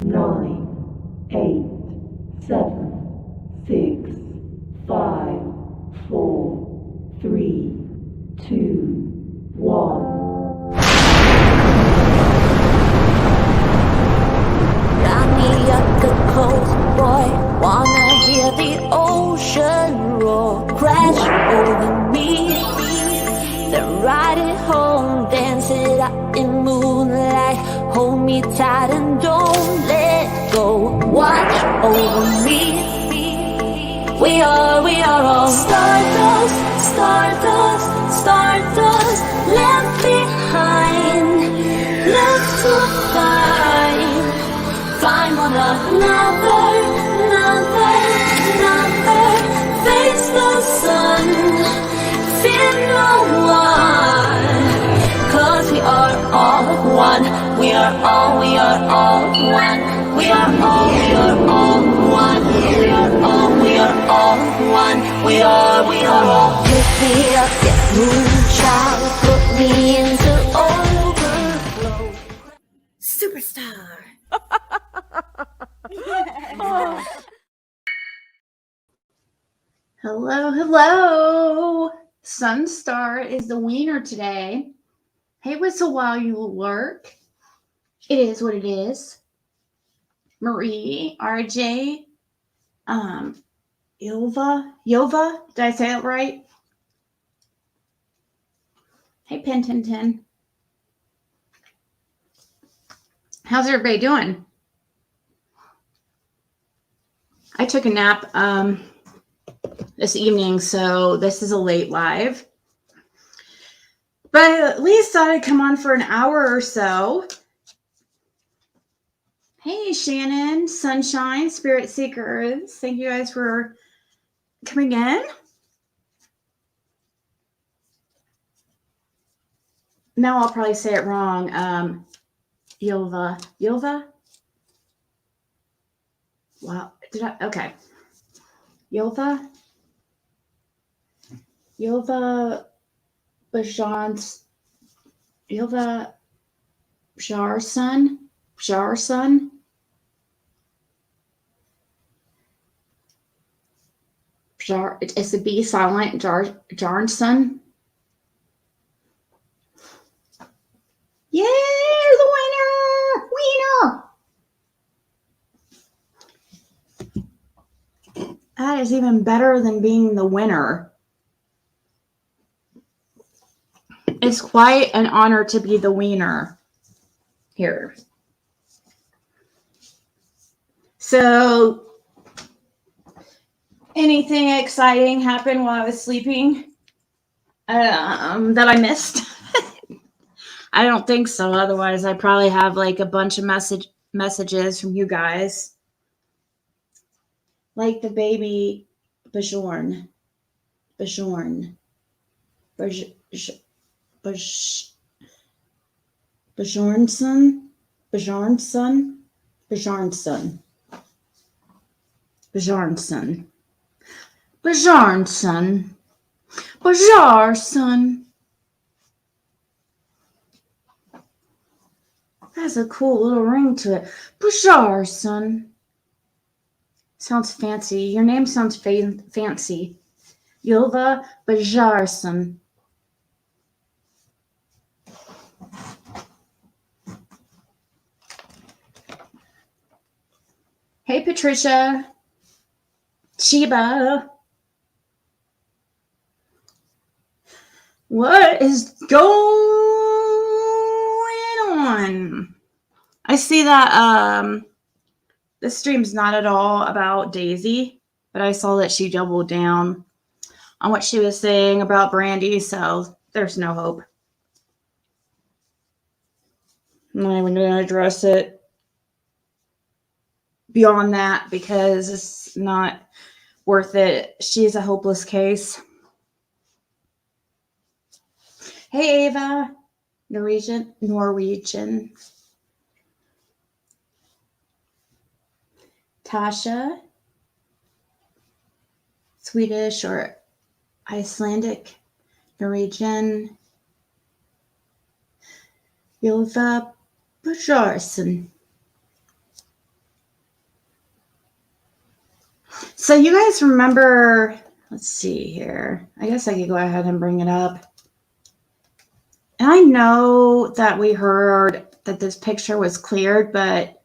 9, 8, 7, 6, 5, 4, 3, 2, 1. Got me up the coast, boy. Wanna hear the ocean roar, crash over me. Then ride it home, dance it out in moonlight. Hold me tight and don't let go. Watch over me. We are all stardust, stardust, stardust. Left behind, left to find. Find one another, face the sun, fear no one. 'Cause we are all one, we are all one. We are all one, we are all one. We are all. Lift me up, get moonshine, put me into overflow. Superstar. Hello. Sunstar is the wiener today. Hey, whistle while you lurk. It is what it is. Marie, RJ, Yova, did I say it right? Hey, Pentinton. How's everybody doing? I took a nap this evening, so this is a late live. But I at least thought I'd come on for an hour or so. Hey, Shannon, Sunshine, Spirit Seekers. Thank you guys for coming in. Now I'll probably say it wrong. Yova? Wow. Okay. Yova Bajan's, Yova Jarson? It's a B silent, Jarnson. Yeah, the winner! That is even better than being the winner. It's quite an honor to be the wiener here. So, anything exciting happened while I was sleeping that I missed? I don't think so. Otherwise, I probably have like a bunch of messages from you guys. Like the baby Bajorn. Bajornson. That's a cool little ring to it. Bajarson. Sounds fancy. Your name sounds fancy. Yova Bajarson. Hey, Patricia. Chiba. What is going on? I see that this stream's not at all about Daisy, but I saw that she doubled down on what she was saying about Brandy, so there's no hope. I'm not even going to address it beyond that because it's not worth it. She's a hopeless case. Hey, Ava. Norwegian. Tasha. Swedish or Icelandic. Norwegian. Ylva Bajarson. So you guys remember, let's see here. I guess I could go ahead and bring it up. And I know that we heard that this picture was cleared, but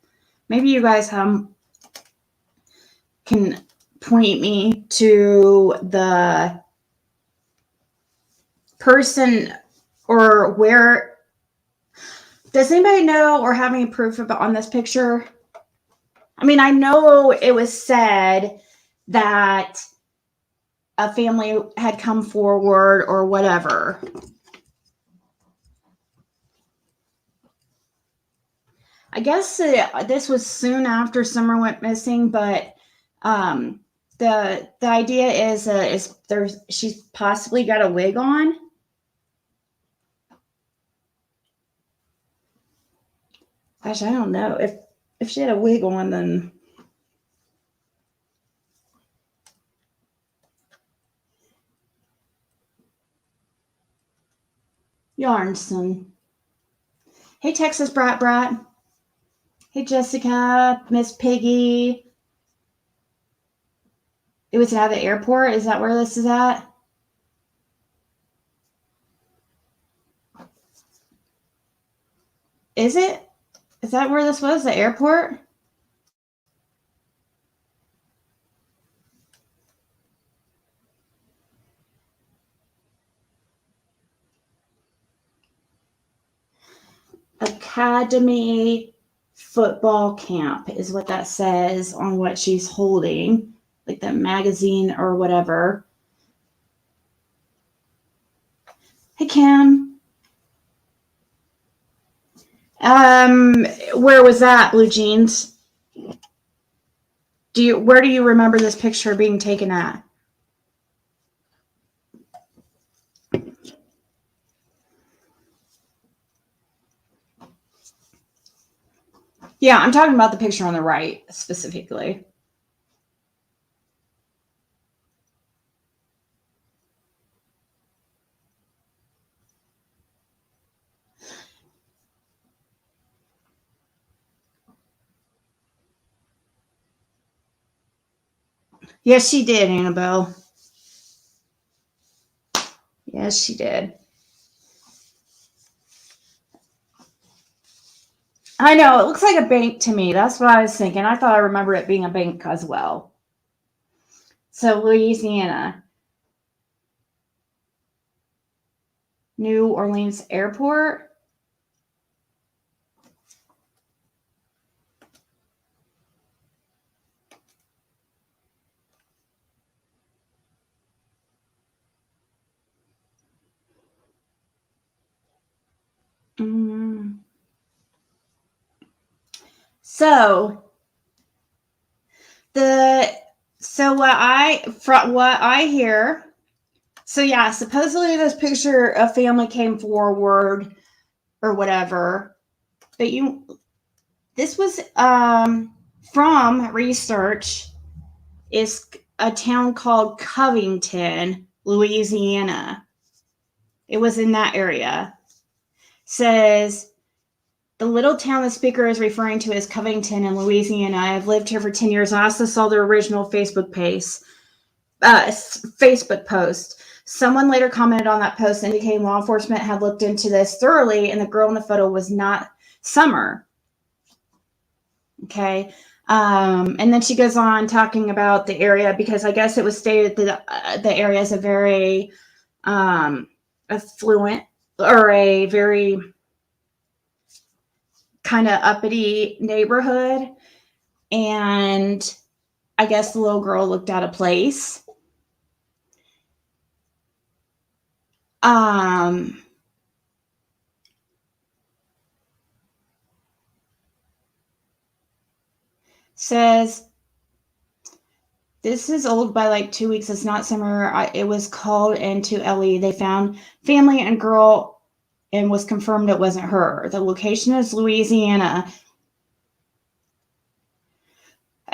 maybe you guys can point me to the person or where. Does anybody know or have any proof on this picture? I mean, I know it was said that a family had come forward or whatever. I guess this was soon after Summer went missing, but the idea is she's possibly got a wig on. Gosh, I don't know if she had a wig on, then Yarnson. Hey, Texas Brat. Hey, Jessica, Miss Piggy. It was at the airport. Is that where this is at? Is it? Is that where this was? The airport? Academy football camp is what that says on what she's holding, like the magazine or whatever. Hey, Cam. Where was that, Blue Jeans? Where do you remember this picture being taken at? Yeah, I'm talking about the picture on the right specifically. Yes, she did, Annabelle. Yes, she did. I know, it looks like a bank to me. That's what I was thinking. I thought I remembered it being a bank as well. So, Louisiana. New Orleans Airport. So what I hear, so yeah, supposedly this picture a family came forward or whatever, but this was from research, is a town called Covington, Louisiana. It was in that area. Says the little town the speaker is referring to is Covington in Louisiana. I have lived here for 10 years. I also saw the original Facebook post. Someone later commented on that post indicating law enforcement had looked into this thoroughly, and the girl in the photo was not Summer. Okay. And then she goes on talking about the area, because I guess it was stated that the area is a very affluent, or a very kind of uppity neighborhood, and I guess the little girl looked out of place. Says this is old by like 2 weeks. It's not Summer. It was called into LE. They found family and girl, and was confirmed it wasn't her. The location is Louisiana.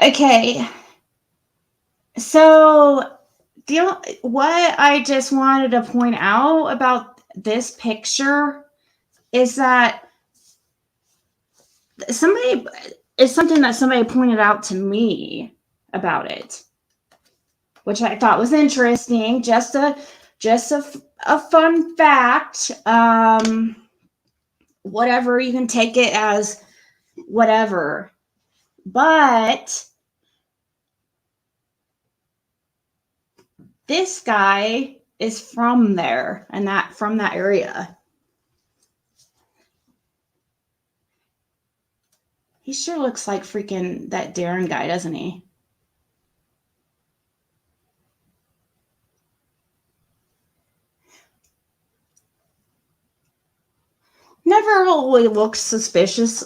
Okay. So what I just wanted to point out about this picture is that something that somebody pointed out to me about it. which I thought was interesting. Just a fun fact. Whatever, you can take it as whatever. But this guy is from there and from that area. He sure looks like freaking that Darren guy, doesn't he? Never really looked suspicious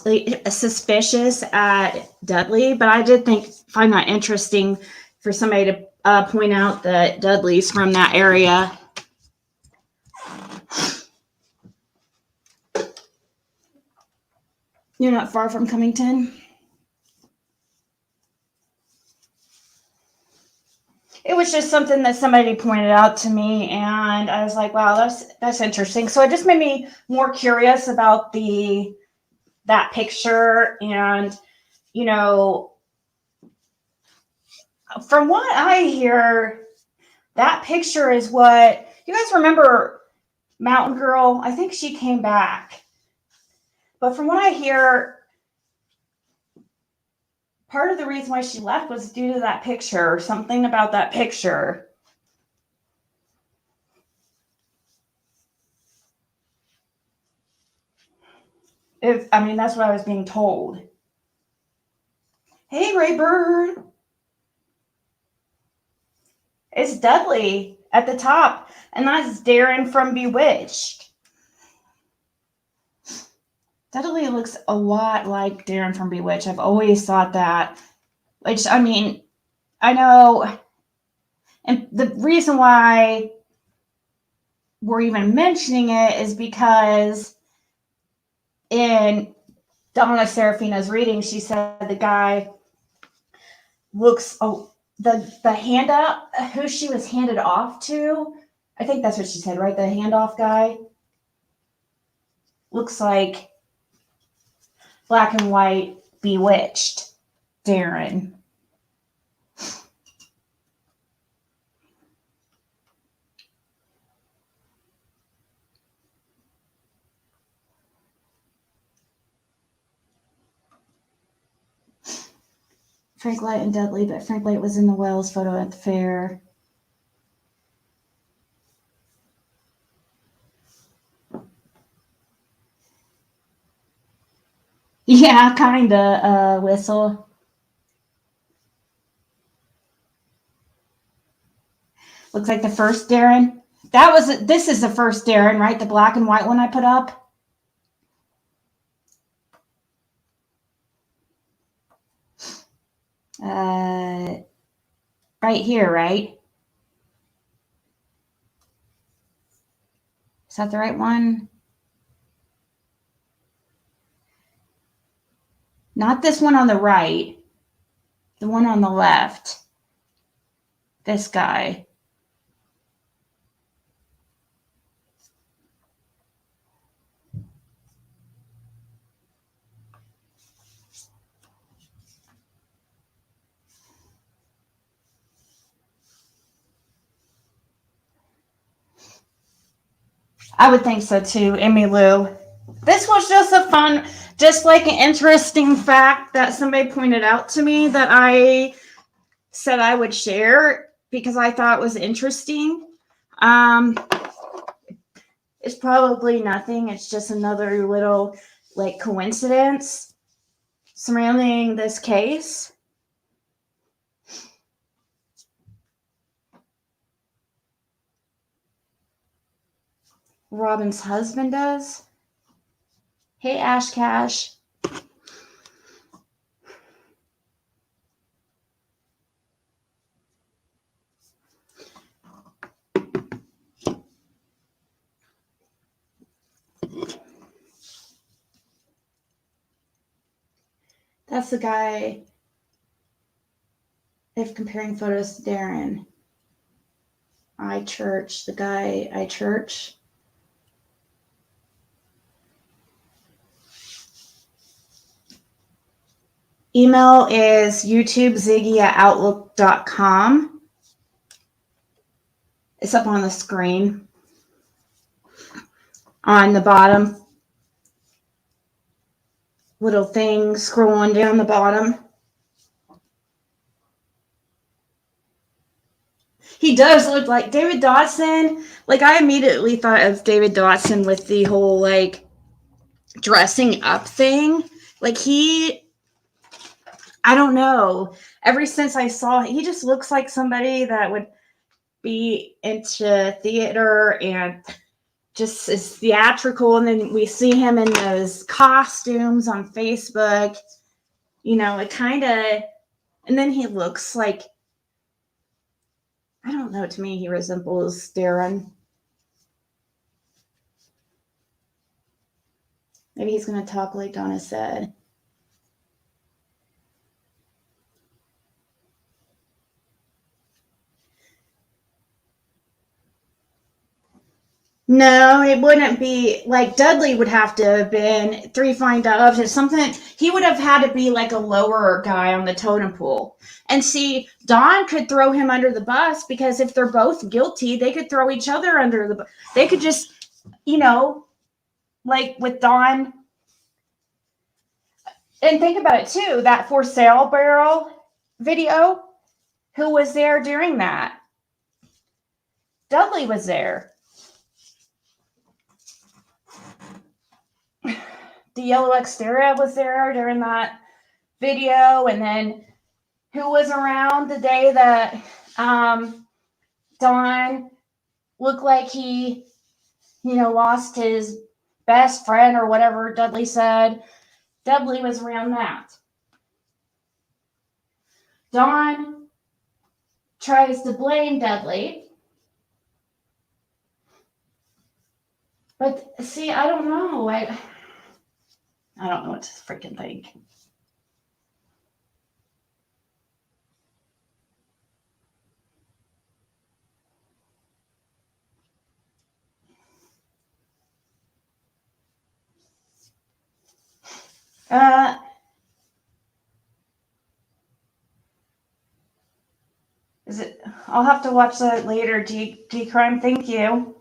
at Dudley, but I did find that interesting for somebody to point out that Dudley's from that area. You're not far from Cummington. It was just something that somebody pointed out to me, and I was like, wow, that's interesting. So it just made me more curious about that picture. And, you know, from what I hear, that picture is what you guys remember. Mountain Girl, I think she came back, but from what I hear, part of the reason why she left was due to that picture, or something about that picture. That's what I was being told. Hey, Raybird. It's Dudley at the top, and that's Darren from Bewitched. Dudley looks a lot like Darren from Bewitched. I've always thought that. Which, I know, and the reason why we're even mentioning it is because in Donna Serafina's reading, she said the guy looks, the hand up, who she was handed off to, I think that's what she said, right? The handoff guy looks like black and white Bewitched Darren. Frank Light and Dudley, but Frank Light was in the Wells photo at the fair. Yeah, kinda, Whistle. Looks like the first Darren. This is the first Darren, right? The black and white one I put up. Right here, right? Is that the right one? Not this one on the right. The one on the left. This guy. I would think so too, Emmy Lou. This was just like an interesting fact that somebody pointed out to me that I said I would share because I thought it was interesting. It's probably nothing. It's just another little like coincidence surrounding this case. Robin's husband does. Hey, Ash Cash. That's the guy, if comparing photos to Darren. The guy I church. Email is youtubeziggy@outlook.com. It's up on the screen. On the bottom. Little thing scrolling down the bottom. He does look like David Dodson. Like, I immediately thought of David Dodson with the whole, like, dressing up thing. Like, I don't know. Ever since I saw he just looks like somebody that would be into theater and just is theatrical. And then we see him in those costumes on Facebook. You know, it kind of, and then he looks like, I don't know, to me, he resembles Darren. Maybe he's going to talk like Donna said. No, it wouldn't be like Dudley would have to have been 3 Fine Doves or something. He would have had to be like a lower guy on the totem pole. And see, Don could throw him under the bus because if they're both guilty, they could throw each other under the bus. They could just, you know, like with Don. And think about it too, that for sale barrel video, who was there during that? Dudley was there. The yellow Xterra was there during that video. And then who was around the day that Don looked like he, you know, lost his best friend or whatever Dudley said? Dudley was around that. Don tries to blame Dudley. But see, I don't know. I don't know what to freaking think. Is it? I'll have to watch that later. G Crime, thank you.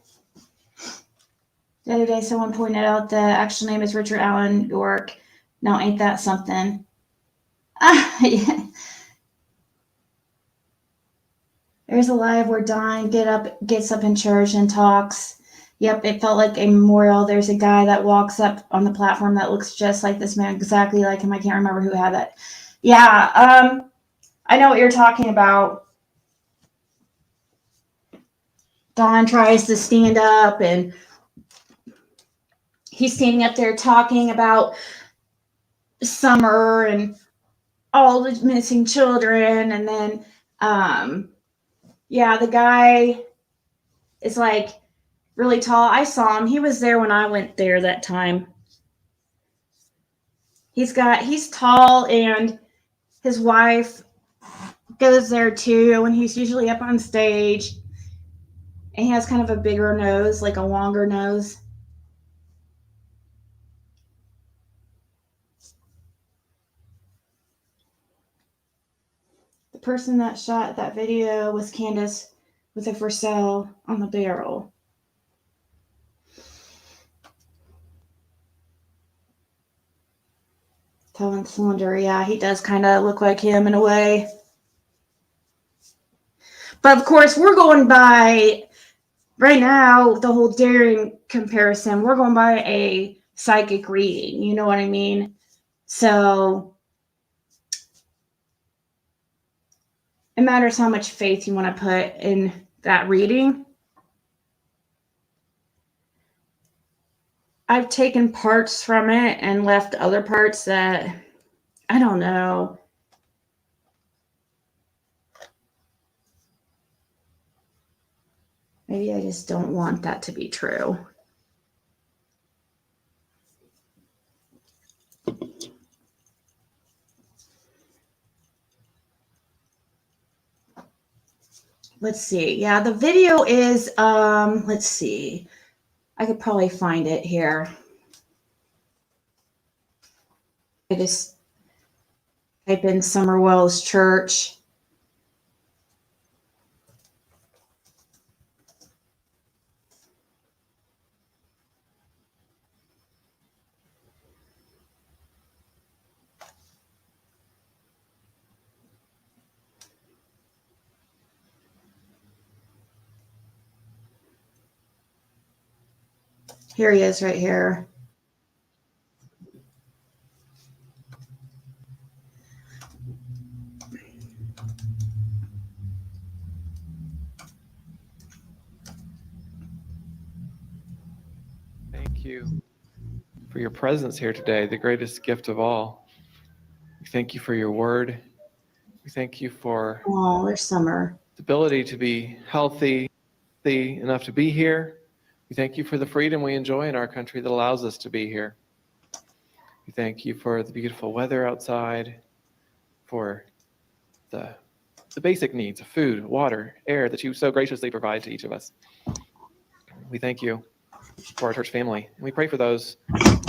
The other day, someone pointed out the actual name is Richard Allen York. Now, ain't that something? Yeah. There's a live where Don gets up in church and talks. Yep, it felt like a memorial. There's a guy that walks up on the platform that looks just like this man, exactly like him. I can't remember who had that. Yeah, I know what you're talking about. Don tries to stand up and he's standing up there talking about summer and all the missing children. And then, yeah, the guy is like really tall. I saw him. He was there when I went there that time. He's tall, and his wife goes there too, and he's usually up on stage. And he has kind of a bigger nose, like a longer nose. The person that shot that video was Candace with a for sale on the barrel. Telling Cylinder, yeah, he does kind of look like him in a way. But of course, we're going by, right now, the whole daring comparison, we're going by a psychic reading. You know what I mean? So it matters how much faith you want to put in that reading. I've taken parts from it and left other parts that, I don't know. Maybe I just don't want that to be true. Let's see. Yeah, the video is, let's see. I could probably find it here. I just type in Summerwell's Church. Here he is right here. Thank you for your presence here today, the greatest gift of all. We thank you for your word. We thank you for Oh, there's Summer. the ability to be healthy enough to be here. We thank you for the freedom we enjoy in our country that allows us to be here. We thank you for the beautiful weather outside, for the basic needs of food, water, air that you so graciously provide to each of us. We thank you for our church family. And we pray for those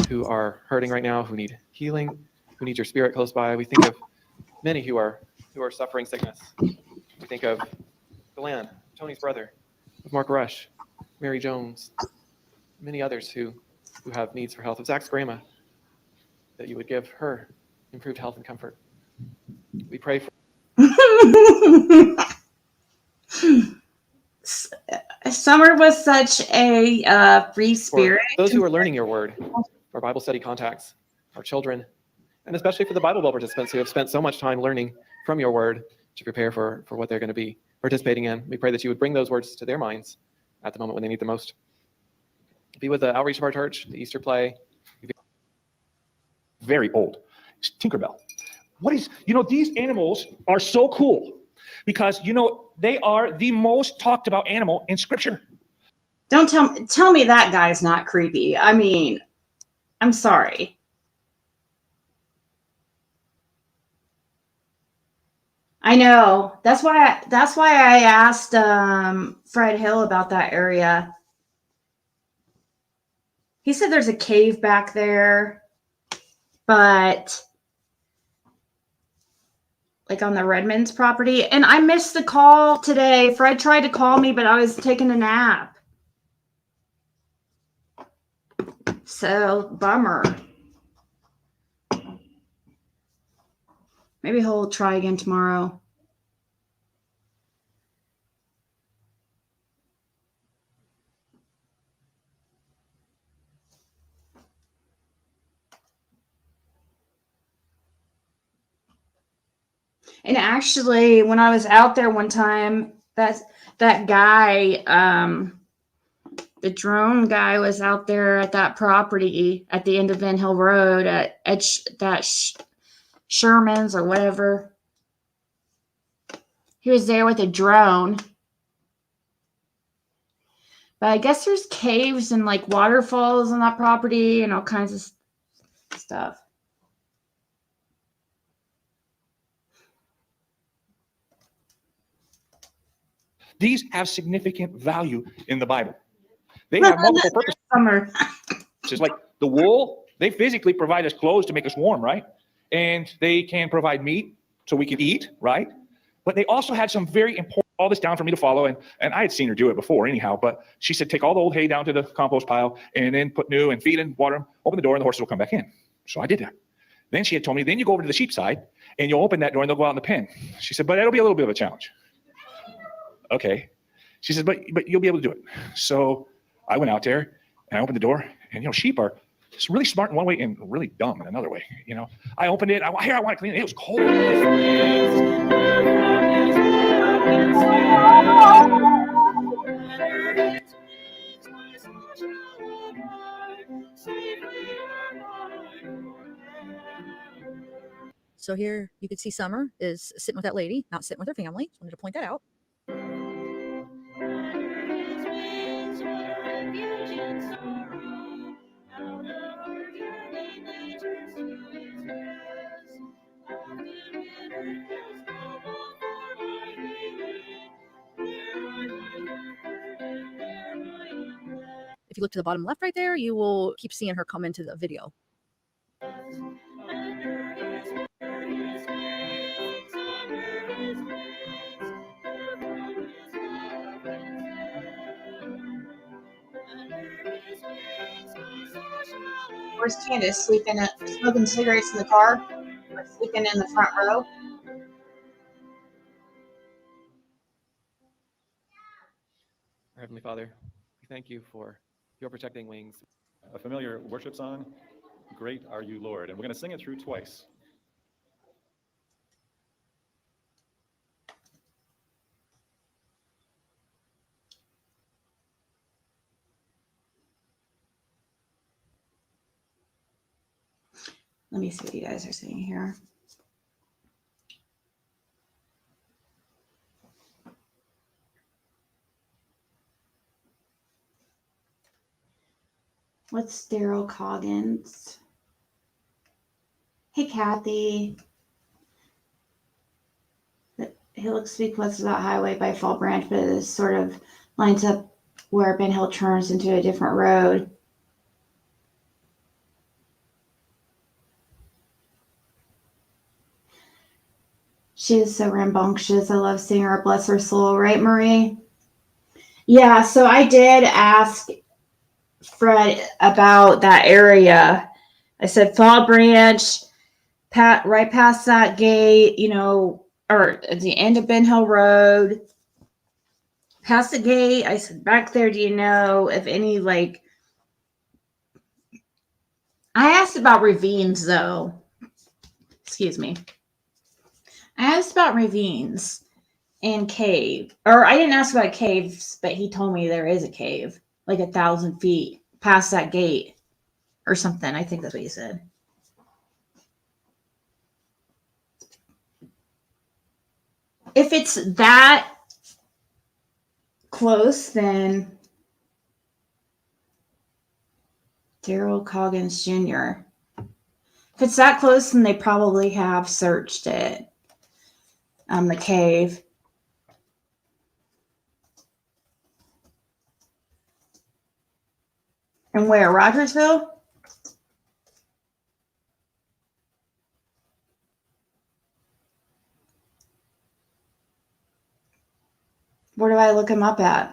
who are hurting right now, who need healing, who need your spirit close by. We think of many who are suffering sickness. We think of Glenn, Tony's brother, of Mark Rush, Mary Jones, many others who have needs for health, of Zach's grandma, that you would give her improved health and comfort. We pray for Summer was such a free spirit. those who are learning your word, our Bible study contacts, our children, and especially for the Bible Bowl participants who have spent so much time learning from your word to prepare for what they're going to be participating in. We pray that you would bring those words to their minds at the moment when they need the most. Be with the outreach of our church, the Easter play. Very old. It's Tinkerbell. What is, these animals are so cool because, they are the most talked about animal in scripture. Don't tell me that guy's not creepy. I mean, I'm sorry. I know. That's why I asked Fred Hill about that area. He said there's a cave back there, but like on the Redmonds property. And I missed the call today. Fred tried to call me, but I was taking a nap. So, bummer. Maybe he'll try again tomorrow. And actually, when I was out there one time, that guy, the drone guy was out there at that property at the end of Van Hill Road at Sherman's or whatever. He was there with a drone. But I guess there's caves and like waterfalls on that property and all kinds of stuff. These have significant value in the Bible. They have multiple purposes. Summer. Just like the wool, they physically provide us clothes to make us warm, right? And they can provide meat so we can eat, right? But they also had some very important, all this down for me to follow. And I had seen her do it before anyhow, but she said, take all the old hay down to the compost pile and then put new and feed and water them, open the door and the horses will come back in. So I did that. Then she had told me, then you go over to the sheep side and you'll open that door and they'll go out in the pen. She said, but it'll be a little bit of a challenge. Okay. She says, but you'll be able to do it. So I went out there and I opened the door and, sheep are just really smart in one way and really dumb in another way. I opened it. I want to clean it. It was cold. So here you can see Summer is sitting with that lady, not sitting with her family. Just wanted to point that out. If you look to the bottom left right there, you will keep seeing her come into the video. Where's Candace? Smoking cigarettes in the car? Or sleeping in the front row? our Heavenly Father. We thank you for your protecting wings. A familiar worship song, Great Are You, Lord. And we're going to sing it through twice. Let me see what you guys are saying here. What's Daryl Coggins? Hey, Kathy. He looks to be close to that highway by Fall Branch, but it sort of lines up where Ben Hill turns into a different road. She is so rambunctious. I love seeing her. Bless her soul. Right, Marie? Yeah, so I did ask Fred about that area. I said Fall Branch, right past that gate, or at the end of Ben Hill Road, past the gate. I said, back there, do you know if any, I asked about ravines, though. Excuse me. I asked about ravines and cave. Or I didn't ask about caves, but he told me there is a cave, 1,000 feet past that gate or something. I think that's what he said. If it's that close, then Daryl Coggins Jr. If it's that close, then they probably have searched it. The cave. And where? Rogersville? Where do I look him up at?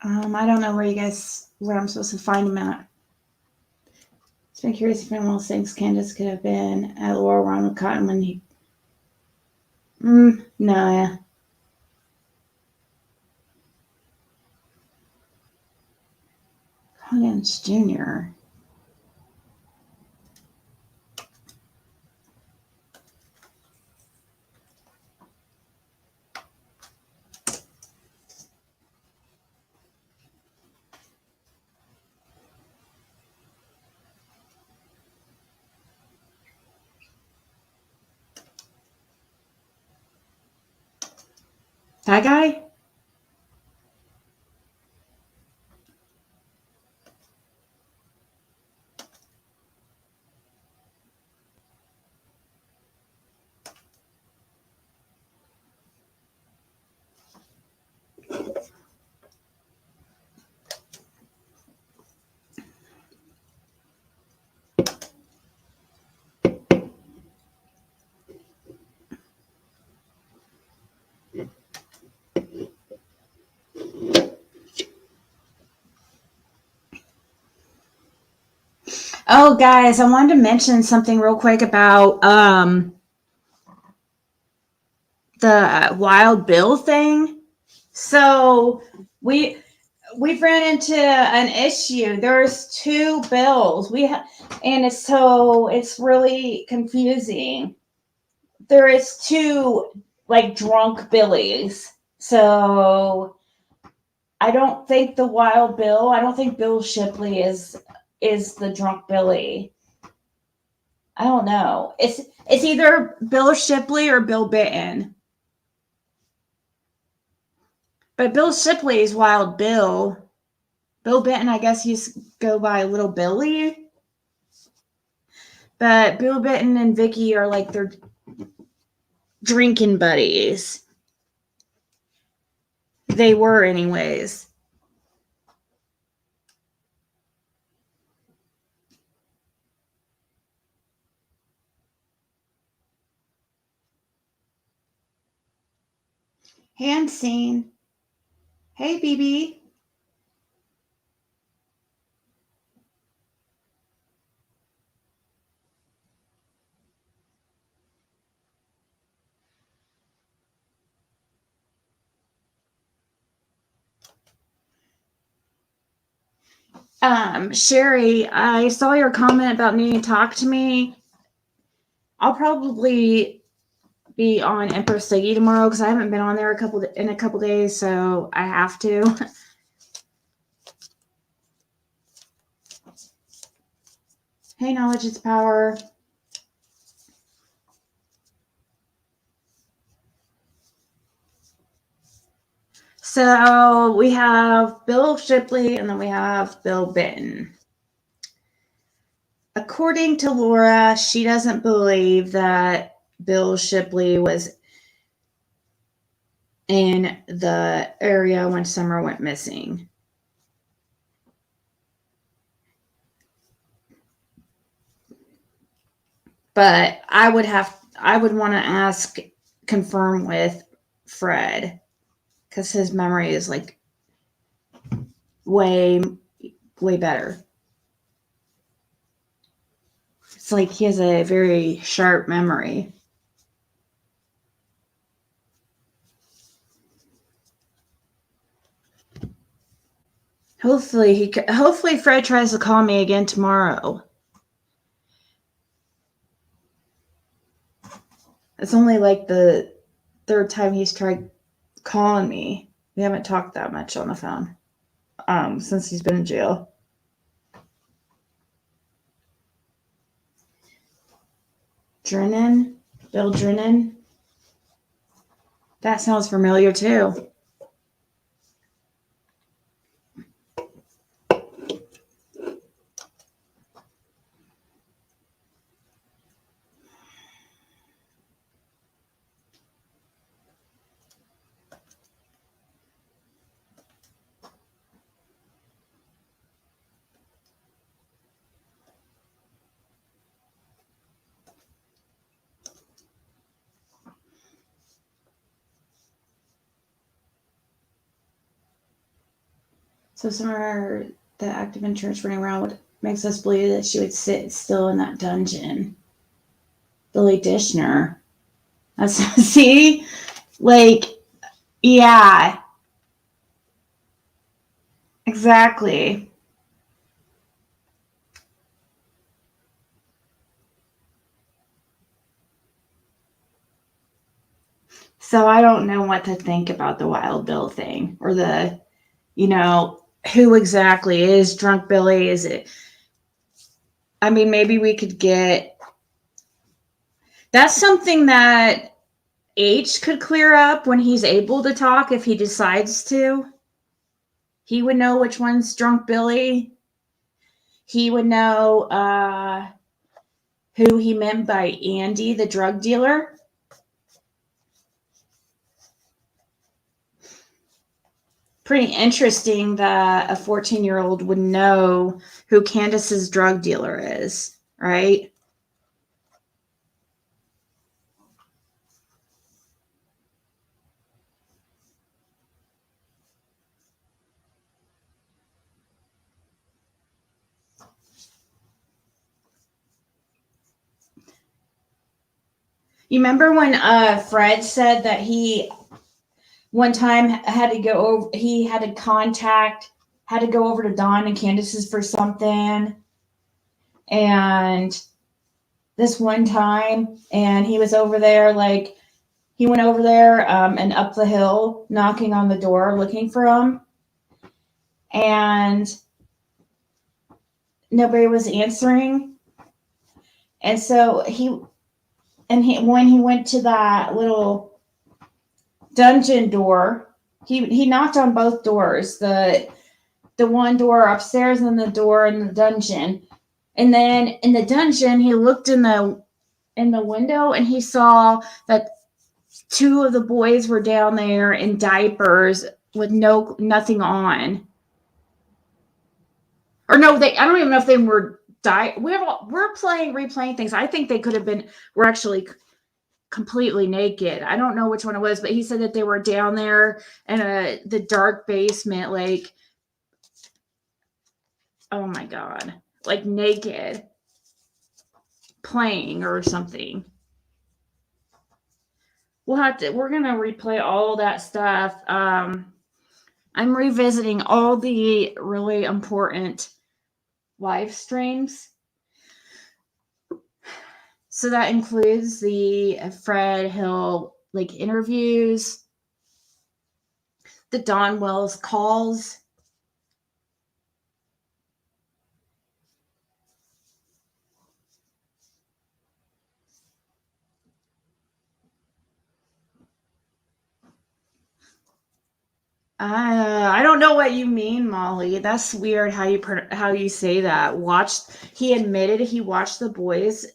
I don't know where I'm supposed to find him at. It's been curious if anyone else thinks Candace could have been at Laurel Run with Cotton when he. No, yeah. Coggins Jr. That guy? Oh, guys, I wanted to mention something real quick about the Wild Bill thing. So we've ran into an issue. There's two bills. And it's really confusing. There is two drunk billies. So I don't think the Wild Bill. I don't think Bill Shipley is the drunk Billy. I don't know. It's either Bill Shipley or Bill Bitten. But Bill Shipley is Wild Bill. Bill Benton, I guess, used to go by Little Billy. But Bill Benton and Vicky are like their drinking buddies. They were, anyways. Hand scene. Hey, BB. Sherry, I saw your comment about needing to talk to me. I'll probably be on Empress Ziggy tomorrow because I haven't been on there in a couple days, so I have to. Hey, knowledge is power. So we have Bill Shipley and then we have Bill Benton. According to Laura, she doesn't believe that Bill Shipley was in the area when Summer went missing. But I would want to confirm with Fred, because his memory is like way better. It's like he has a very sharp memory. Hopefully Fred tries to call me again tomorrow. It's only like the third time he's tried calling me. We haven't talked that much on the phone since he's been in jail. Drennan? Bill Drennan? That sounds familiar too. So Summer, the active insurance running around, makes us believe that she would sit still in that dungeon. Billy Dishner. That's see? Like, yeah. Exactly. So I don't know what to think about the Wild Bill thing, or the, who exactly is Drunk Billy? Is it? I mean, maybe we could get. That's something that H could clear up when he's able to talk, if he decides to. He would know which one's Drunk Billy. He would know who he meant by Andy, the drug dealer. Pretty interesting that a 14-year-old would know who Candace's drug dealer is, right? You remember when Fred said that he one time had to go over, he had to go over to Dawn and Candace's for something. And this one time, and he was over there, like, he went over there and up the hill, knocking on the door, looking for him. And nobody was answering. And so when he went to that little dungeon door, He knocked on both doors. The one door upstairs and the door in the dungeon. And then in the dungeon, he looked in the window and he saw that two of the boys were down there in diapers with nothing on. Or no, I don't even know if they were we're replaying things. I think they could have were actually completely naked. I don't know which one it was, but he said that they were down there in the dark basement, like, oh my God, like naked, playing or something. We're gonna replay all that stuff. I'm revisiting all the really important live streams. So that includes the Fred Hill interviews, the Don Wells calls. I don't know what you mean, Molly. That's weird how you say that. He admitted he watched the boys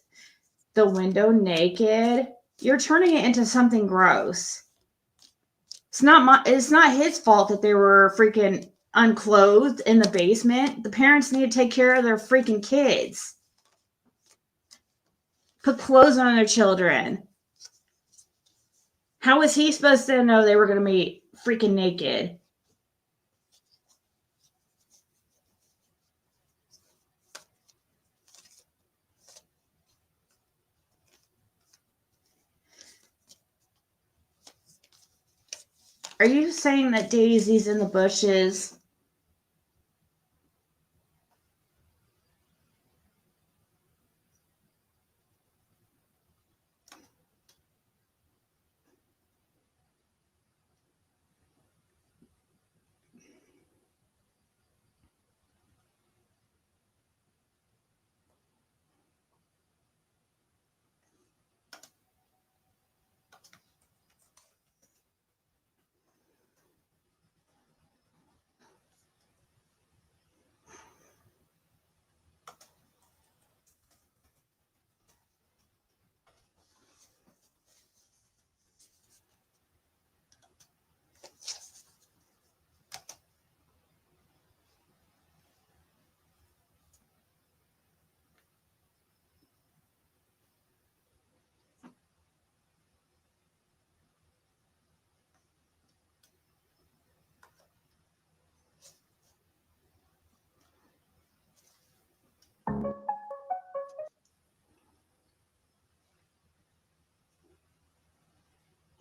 the window naked. You're turning it into something gross. It's not his fault that they were freaking unclothed in the basement. The parents need to take care of their freaking kids. Put clothes on their children. How was he supposed to know they were going to be freaking naked? Are you saying that Daisy's in the bushes?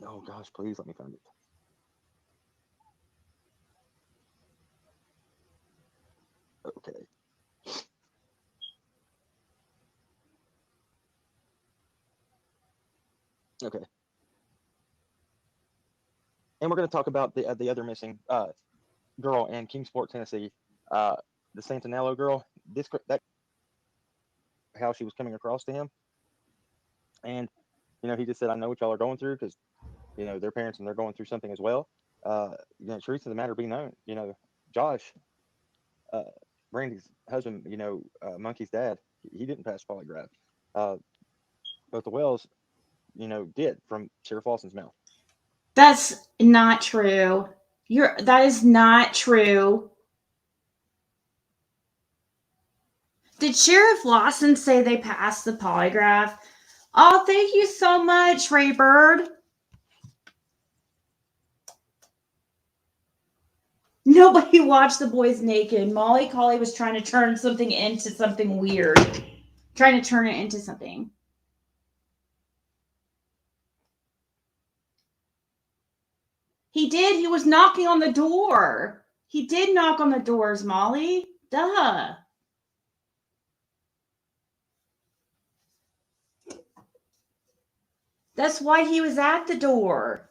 Oh gosh, please let me find it. Okay. Okay. And we're going to talk about the other missing girl in Kingsport, Tennessee, the Santinello girl. That how she was coming across to him, and he just said, "I know what y'all are going through because their parents and they're going through something as well. Truth of the matter be known, Josh, Brandy's husband, Monkey's dad, he didn't pass polygraph. But the Wells, did from Sheriff Lawson's mouth. That's not true. That is not true. Did Sheriff Lawson say they passed the polygraph? Oh, thank you so much, Raybird. Nobody watched the boys naked. Molly Colley was trying to turn something into something weird. Trying to turn it into something. He did. He was knocking on the door. He did knock on the doors, Molly. Duh. That's why he was at the door.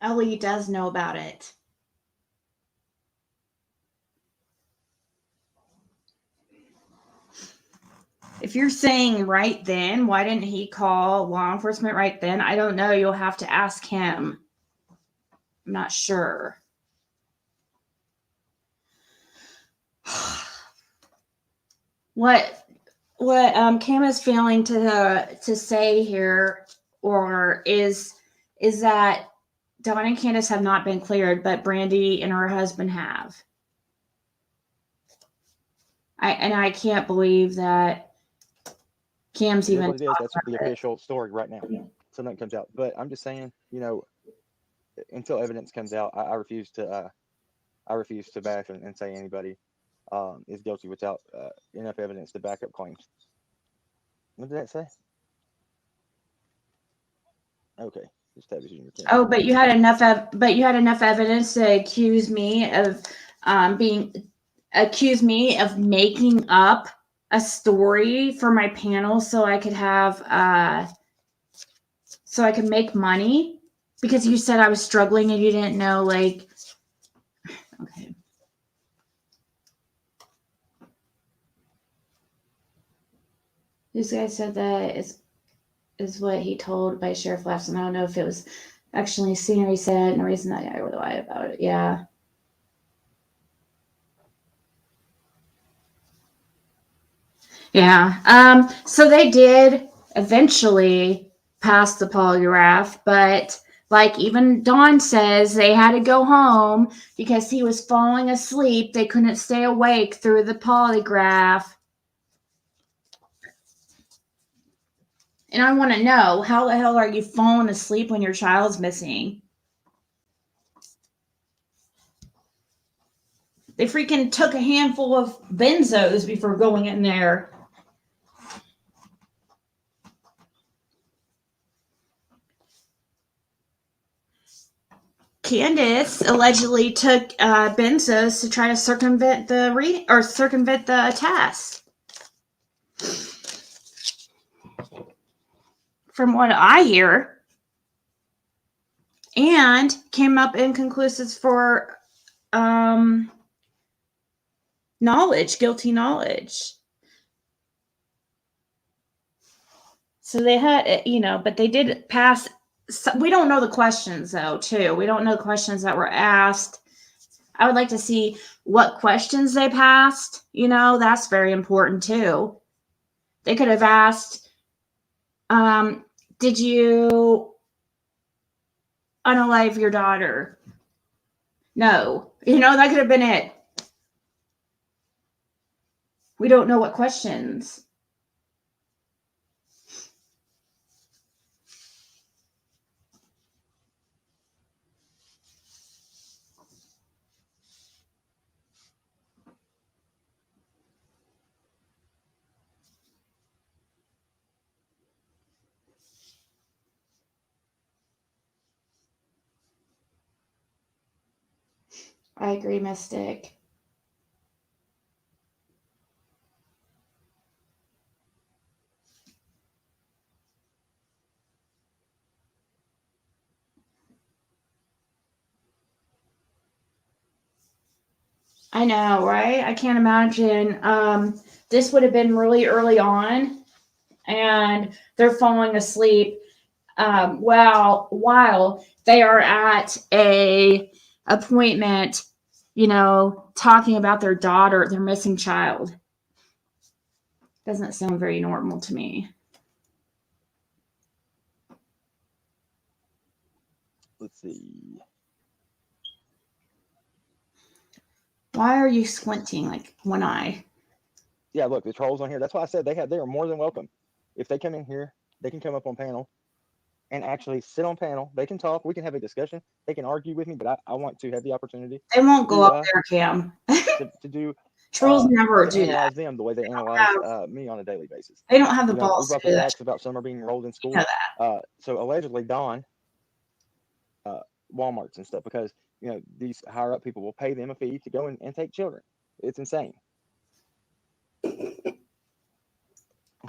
Ellie does know about it. If you're saying right then, why didn't he call law enforcement right then? I don't know. You'll have to ask him. I'm not sure. What Cam is failing to say here, or is that Dawn and Candace have not been cleared, but Brandy and her husband have. I can't believe that Cam's It is even what it is. That's talking the about it. official story right now. So nothing comes out. But I'm just saying, until evidence comes out, I refuse to bash and say anybody is guilty without enough evidence to back up claims. What did that say? Okay, just tab is in your camera. Oh, but you had enough evidence to accuse me of making up a story for my panel so I could have so I could make money, because you said I was struggling and you didn't know, like, okay. This guy said that is what he told by Sheriff Lawson. I don't know if it was actually seen or he said, no reason that I would lie about it. Yeah. Yeah. So they did eventually pass the polygraph, but like even Dawn says, they had to go home because he was falling asleep. They couldn't stay awake through the polygraph. And I want to know, how the hell are you falling asleep when your child's missing? They freaking took a handful of benzos before going in there. Candace allegedly took benzos to try to circumvent the test. From what I hear, and came up inconclusive for guilty knowledge. So they had, but they did pass. We don't know the questions though, too. We don't know the questions that were asked. I would like to see what questions they passed. That's very important too. They could have asked, did you unalive your daughter? No. That could have been it. We don't know what questions. I agree, Mystic. I know, right? I can't imagine. This would have been really early on, and they're falling asleep while they are at a appointment, talking about their daughter, their missing child. Doesn't sound very normal to me. Let's see. Why are you squinting like one eye? Yeah, look, the trolls on here. That's why I said they are more than welcome. If they come in here, they can come up on panel and actually sit on panel. They can talk. We can have a discussion. They can argue with me, but I want to have the opportunity. They won't go up there, Cam. to do Trolls never to do analyze that. them the way they analyze me on a daily basis. They don't have the We balls brought to do the that. facts about summer being enrolled in school. You know So allegedly Dawn, Walmarts and stuff, because these higher up people will pay them a fee to go and take children. It's insane.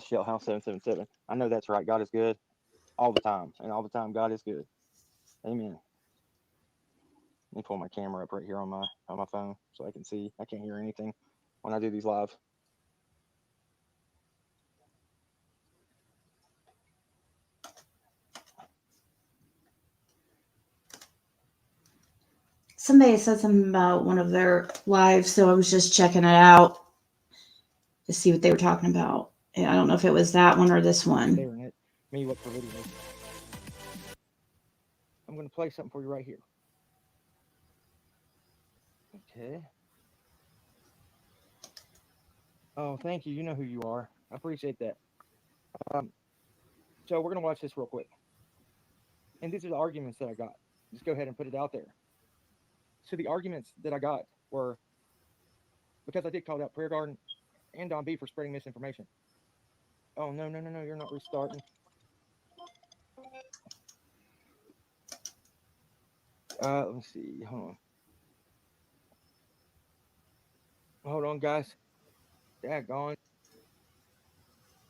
Shell House 777. I know that's right. God is good all the time, and all the time God is good. Amen. Let me pull my camera up right here on my phone so I can see. I can't hear anything when I do these live. Somebody said something about one of their lives, so I was just checking it out to see what they were talking about. And I don't know if it was that one or this one. Staring at me what for video. I'm going to play something for you right here. Okay. Oh, thank you. You know who you are. I appreciate that. So we're going to watch this real quick. And these are the arguments that I got. Just go ahead and put it out there. So the arguments that I got were because I did call out Prayer Garden and Don B for spreading misinformation. Oh, no, you're not restarting. Let me see. Hold on, guys. Daggone.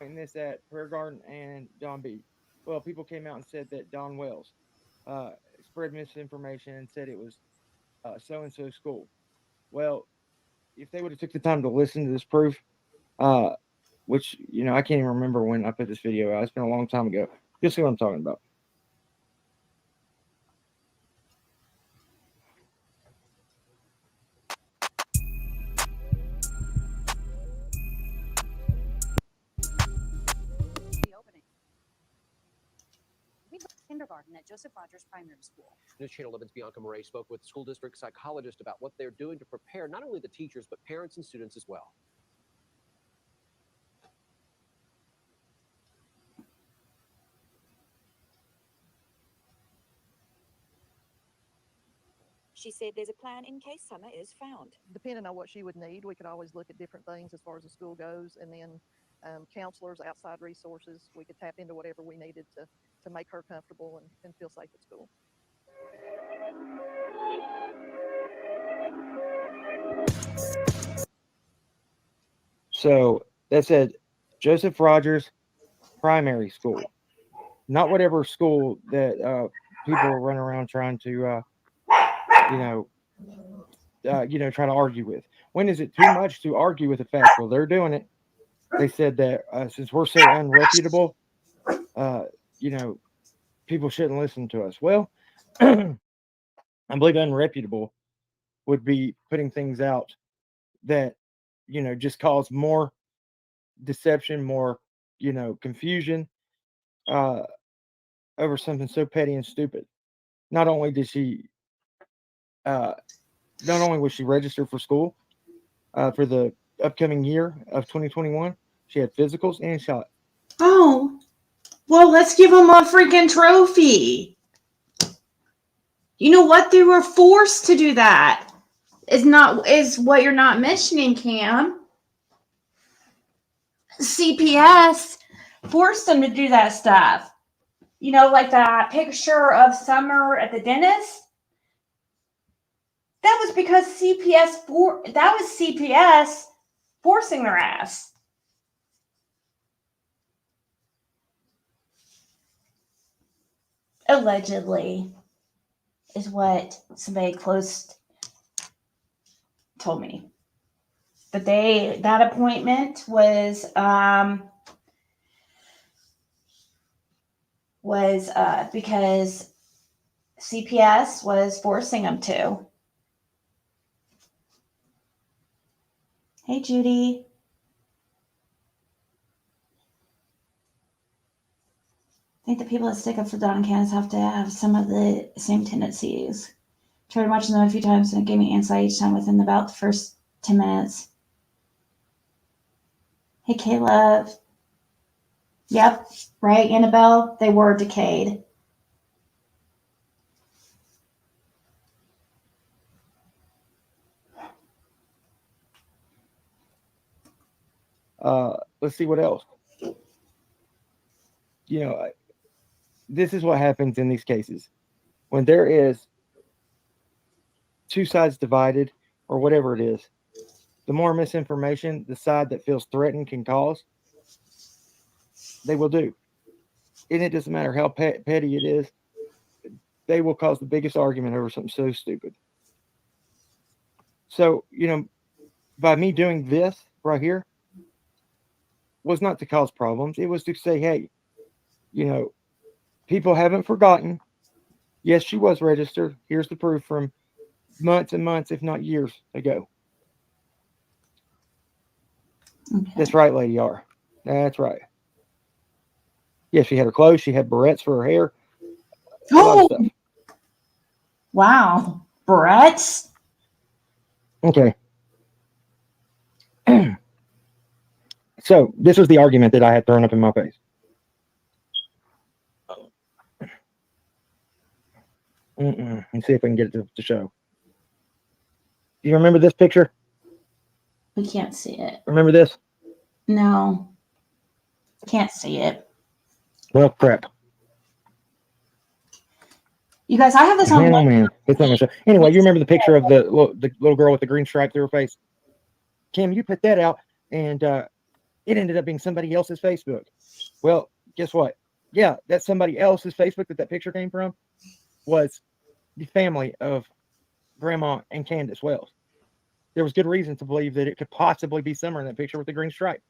And this at Prayer Garden and Don B. Well, people came out and said that Don Wells spread misinformation and said it was so-and-so school. Well, if they would have took the time to listen to this proof, which, I can't even remember when I put this video out. It's been a long time ago. You'll see what I'm talking about. Kindergarten at Joseph Rogers Primary School. News Channel 11's Bianca Murray spoke with school district psychologists about what they're doing to prepare not only the teachers, but parents and students as well. She said there's a plan in case Summer is found. Depending on what she would need, we could always look at different things as far as the school goes, and then counselors, outside resources, we could tap into whatever we needed to make her comfortable and feel safe at school. So that said Joseph Rogers Primary School, not whatever school that people are running around trying to, try to argue with. When is it too much to argue with a fact? Well, they're doing it. They said that since we're so unreputable, people shouldn't listen to us. Well, I believe unreputable would be putting things out that, just cause more deception, more, confusion over something so petty and stupid. Not only was she registered for school for the upcoming year of 2021, she had physicals and shot. Oh, well, let's give them a freaking trophy. You know what? They were forced to do that. Is what you're not mentioning, Cam. CPS forced them to do that stuff. Like that picture of Summer at the dentist. That was because CPS forcing their ass. Allegedly, is what somebody close told me. But that appointment was because CPS was forcing them to. Hey, Judy. I think the people that stick up for Don and Candace have to have some of the same tendencies. Tried watching them a few times and it gave me insight each time within about the first 10 minutes. Hey, Caleb. Yep, right, Annabelle? They were decayed. Let's see what else. This is what happens in these cases. When there is two sides divided or whatever it is, the more misinformation the side that feels threatened can cause, they will do. And it doesn't matter how petty it is, they will cause the biggest argument over something so stupid. So, by me doing this right here was not to cause problems. It was to say, hey, people haven't forgotten. Yes, she was registered. Here's the proof from months and months, if not years ago. Okay. That's right, Lady R. That's right. Yeah, she had her clothes. She had barrettes for her hair. A lot of stuff. Wow. Barrettes? Okay. So this was the argument that I had thrown up in my face. Let's see if I can get it to show. Do you remember this picture? We can't see it. Remember this? No. Can't see it. Well, crap. You guys, I have this on. Oh man, it's not gonna show. Anyway, you remember the picture of the little girl with the green stripe through her face? Kim, you put that out, and it ended up being somebody else's Facebook. Well, guess what? Yeah, that's somebody else's Facebook that picture came from was the family of Grandma and Candace Wells. There was good reason to believe that it could possibly be Summer in that picture with the green stripe.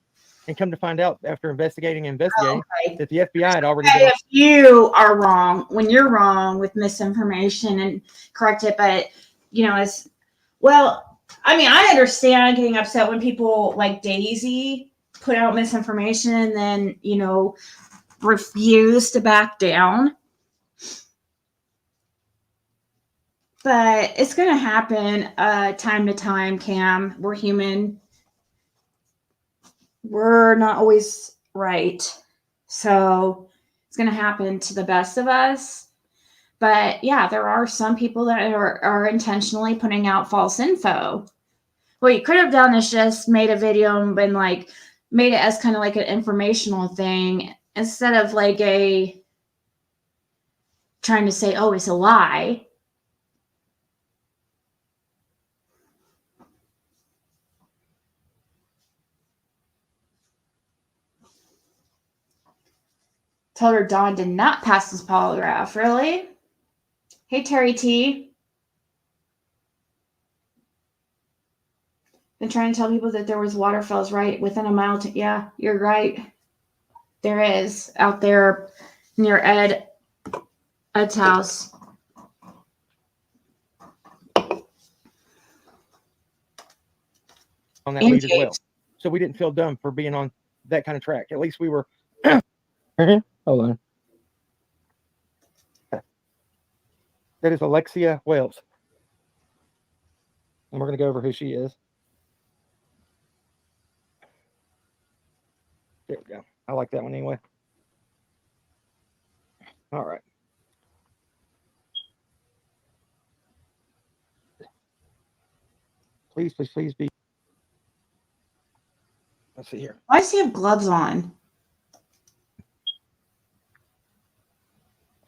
And come to find out after investigating that the FBI had already been. If you are wrong, when you're wrong with misinformation and correct it, but as well, I mean, I understand getting upset when people like Daisy put out misinformation and then, refuse to back down. But it's going to happen time to time, Cam. We're human. We're not always right. So it's going to happen to the best of us. But yeah, there are some people that are intentionally putting out false info. What you could have done is just made a video and been made it as kind of like an informational thing instead of trying to say, oh, it's a lie. Told her Dawn did not pass this polygraph. Really? Hey, Terry T. Been trying to tell people that there was waterfalls right within a mile. Yeah, you're right. There is out there near Ed's house. On that lead as well. So we didn't feel dumb for being on that kind of track. At least we were. Hold on. That is Alexia Wells. And we're going to go over who she is. There we go. I like that one anyway. All right. Please, please, please be. Let's see here. Why does he have gloves on?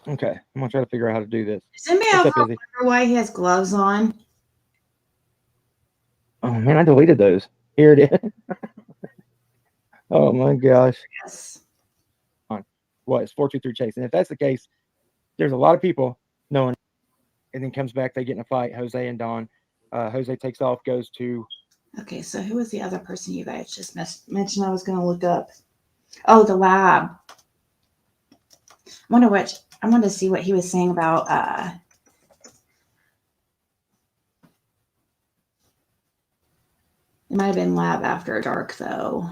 Okay, I'm going to try to figure out how to do this. Does anybody ever wonder why he has gloves on? Oh, man, I deleted those. Here it is. Oh, my gosh. Yes. What? It's 423 Chase. And if that's the case, there's a lot of people knowing, and then comes back, they get in a fight, Jose and Dawn. Jose takes off, goes to... Okay, so who was the other person you guys just mentioned I was going to look up? Oh, the lab. I wanted to see what he was saying about it might have been Lab After Dark though.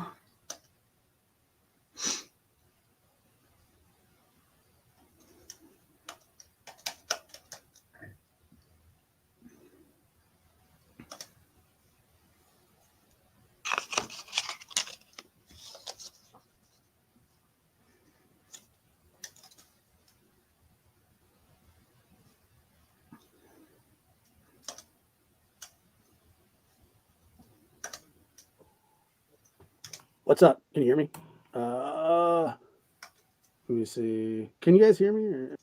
What's up? Can you hear me? Let me see. Can you guys hear me? Or...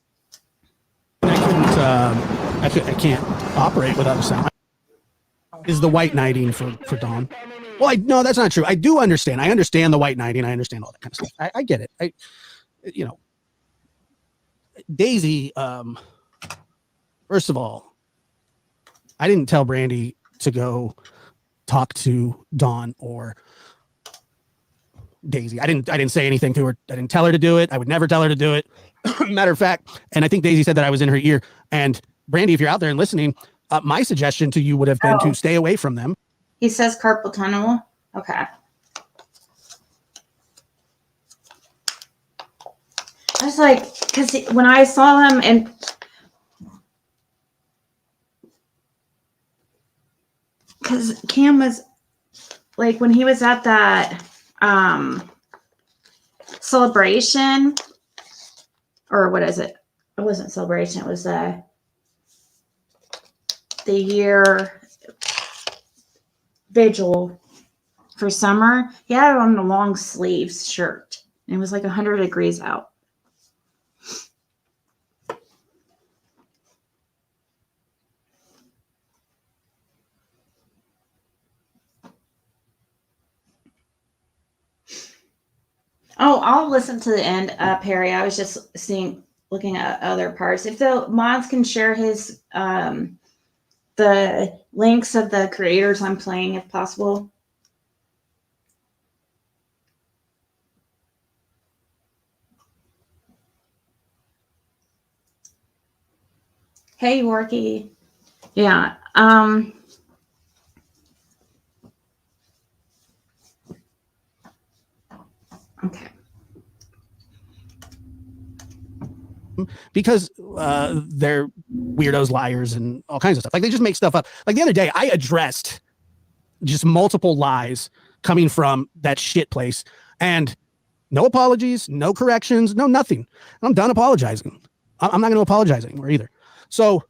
I can't operate without a sound. Is the white knighting for Dawn? Well, no, that's not true. I do understand. I understand the white knighting. I understand all that kind of stuff. I get it. Daisy. First of all, I didn't tell Brandy to go talk to Dawn or Daisy. I didn't say anything to her. I didn't tell her to do it. I would never tell her to do it. Matter of fact, and I think Daisy said that I was in her ear. And Brandy, if you're out there and listening, my suggestion to you would have been to stay away from them. He says carpal tunnel. Okay. I was like, because when I saw him and because Cam was like, when he was at that celebration, or what is it? It wasn't celebration. It was the year vigil for summer. He had on the long sleeves shirt. And it was like 100 degrees out. Oh, I'll listen to the end, Perry. I was just looking at other parts. If the mods can share his the links of the creators I'm playing, if possible. Hey, Yorkie. Yeah. Okay. Because they're weirdos, liars, and all kinds of stuff. Like they just make stuff up. Like the other day, I addressed just multiple lies coming from that shit place, and no apologies, no corrections, no nothing. I'm done apologizing. I'm not going to apologize anymore either. So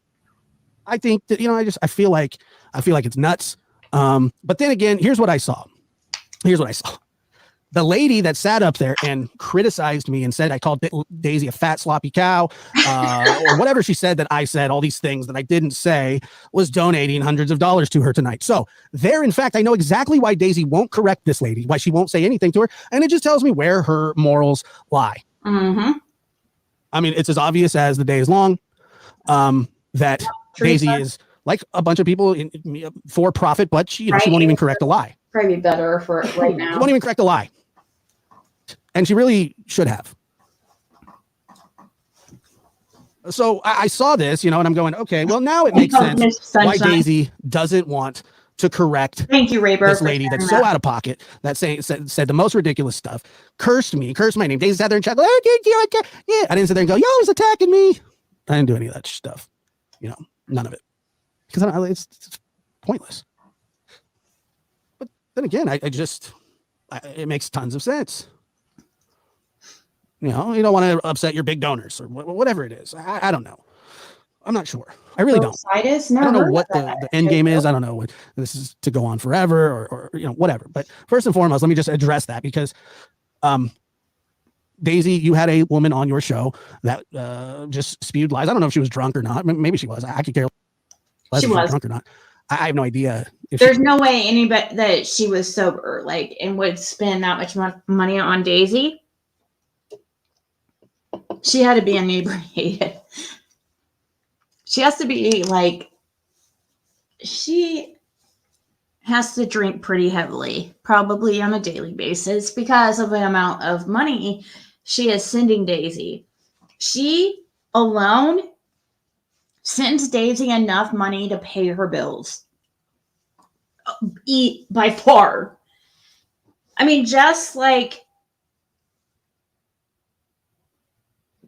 I think that, I feel like it's nuts. But then again, here's what I saw. The lady that sat up there and criticized me and said I called Daisy a fat sloppy cow, or whatever she said that I said, all these things that I didn't say, was donating hundreds of dollars to her tonight. So there, in fact, I know exactly why Daisy won't correct this lady, why she won't say anything to her. And it just tells me where her morals lie. Mm-hmm. I mean, it's as obvious as the day is long, that Daisy is like a bunch of people for profit, but she won't even correct a lie. Probably better for right now. She won't even correct a lie. And she really should have. So I saw this, and I'm going, okay, well, now it makes sense why Daisy doesn't want to correct this lady that's so out of pocket, that said the most ridiculous stuff, cursed my name. Daisy sat there and chatted, yeah. I didn't sit there and go, y'all was attacking me. I didn't do any of that stuff. None of it. Because it's pointless. But then again, it makes tons of sense. You don't want to upset your big donors or whatever it is. I don't know. I'm not sure. I really don't. I don't know what the end game is. I don't know what this is to go on forever or whatever. But first and foremost, let me just address that because Daisy, you had a woman on your show that just spewed lies. I don't know if she was drunk or not. Maybe she was. I could care less if she was drunk or not. I have no idea. There's no way anybody that she was sober, and would spend that much money on Daisy. She had to be inebriated. She has to be she has to drink pretty heavily, probably on a daily basis, because of the amount of money she is sending Daisy. She alone sends Daisy enough money to pay her bills. By far. I mean, just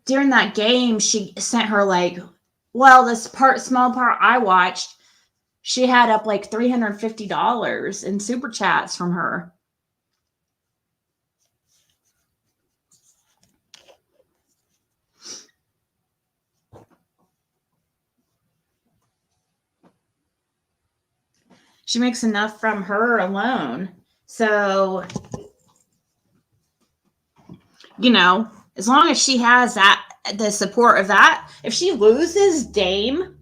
during that game, she sent her this small part I watched, she had up $350 in super chats from her. She makes enough from her alone. So, as long as she has the support of that, if she loses Dame,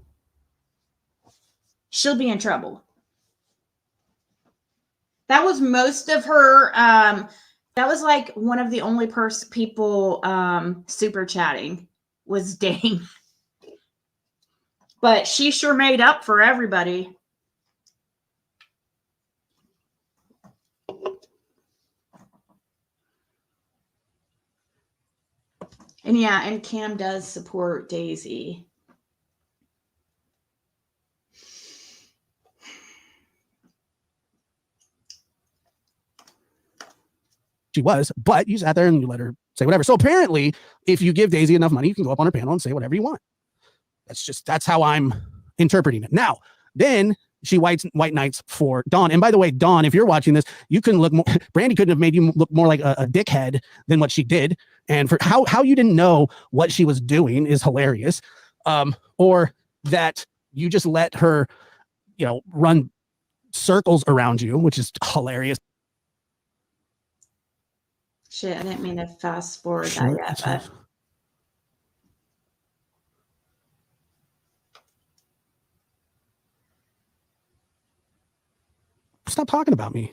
she'll be in trouble. That was most of her. That was one of the only people super chatting was Dame. But she sure made up for everybody. And yeah, and Cam does support Daisy. She was, but you sat there and you let her say whatever. So apparently, if you give Daisy enough money, you can go up on her panel and say whatever you want. That's how I'm interpreting it. Now, then she white knights for Dawn. And by the way, Dawn, if you're watching this, you can look more, Brandy couldn't have made you look more like a dickhead than what she did. And for how you didn't know what she was doing is hilarious. Or that you just let her, run circles around you, which is hilarious. Shit, I didn't mean to fast forward that yet, but stop talking about me.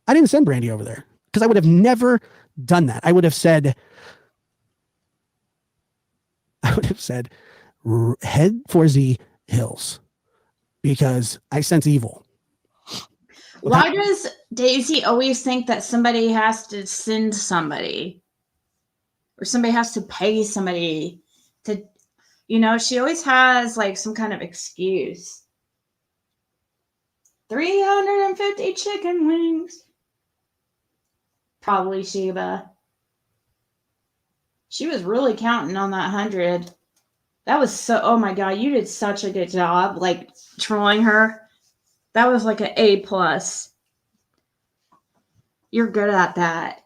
I didn't send Brandy over there because I would have never done that. I would have said, head for the hills because I sense evil. Why does Daisy always think that somebody has to send somebody or somebody has to pay somebody to, she always has like some kind of excuse. 350 chicken wings. Probably Sheba. She was really counting on that 100. That was oh my God, you did such a good job, like trolling her. That was like an A+. You're good at that.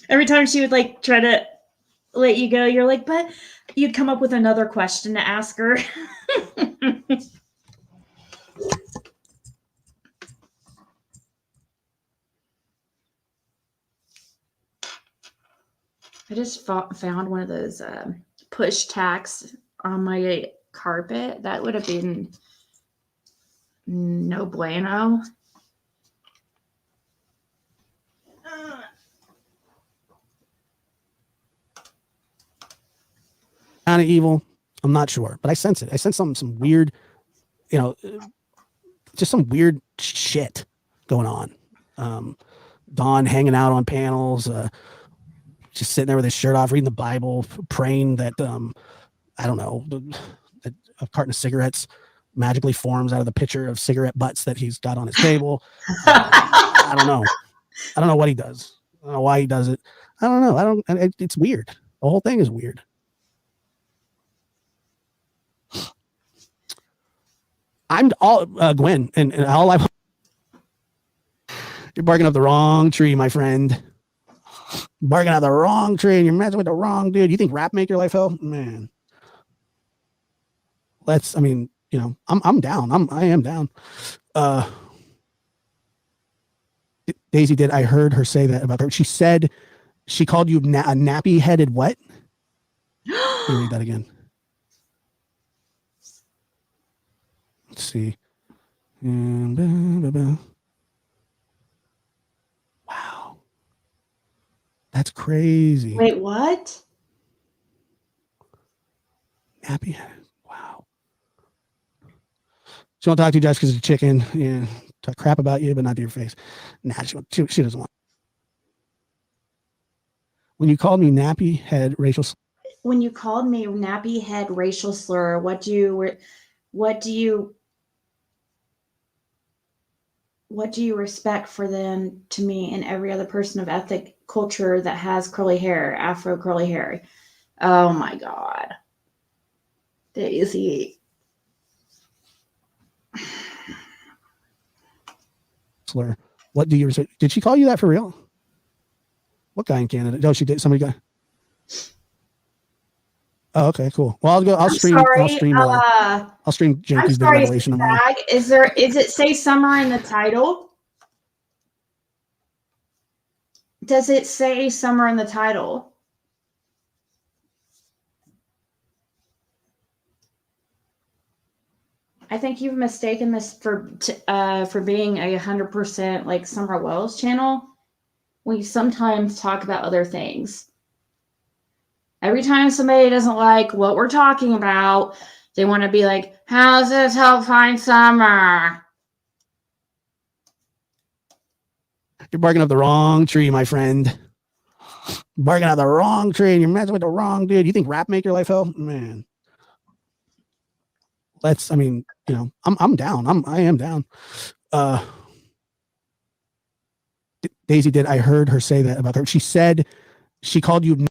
Every time she would like try to let you go, you're like, but you'd come up with another question to ask her. I just found one of those push tacks on my carpet. That would have been no bueno. Kind of evil. I'm not sure, but I sense it. I sense some weird, just some weird shit going on. Dawn hanging out on panels, just sitting there with his shirt off, reading the Bible, praying that, I don't know, that a carton of cigarettes magically forms out of the pitcher of cigarette butts that he's got on his table. I don't know. I don't know what he does. I don't know why he does it. I don't know. It's weird. The whole thing is weird. I'm all Gwen, and all you're barking up the wrong tree, my friend. Barking up the wrong tree, and you're messing with the wrong dude. You think rap make your life hell, man? I'm down. I am down. Daisy did. I heard her say that about her. She said she called you a nappy-headed what? Let me read that again. Let's see. Wow. That's crazy. Wait, what? Nappy head. Wow. She won't talk to you just because it's a chicken. Yeah. Talk crap about you, but not to your face. Nah, she doesn't want. When you called me nappy head racial slur. When you called me nappy head racial slur, what do you respect for them to me and every other person of ethnic culture that has curly hair, Afro curly hair? Oh my God. Daisy. Slur. What do you respect? Did she call you that for real? What guy in Canada? No, she did. Somebody got. Oh, okay, cool. Well, I'll stream Jenki's big revelation tomorrow. Is it say summer in the title? Does it say summer in the title? I think you've mistaken this for being 100% like Summer Wells channel. We sometimes talk about other things. Every time somebody doesn't like what we're talking about, they want to be like, how does this help find Summer? You're barking up the wrong tree, my friend. Barking up the wrong tree, and you're messing with the wrong dude. You think rap make your life hell? Man. I mean, you know, I'm down. I am down. Daisy did. I heard her say that about her. She said she called you.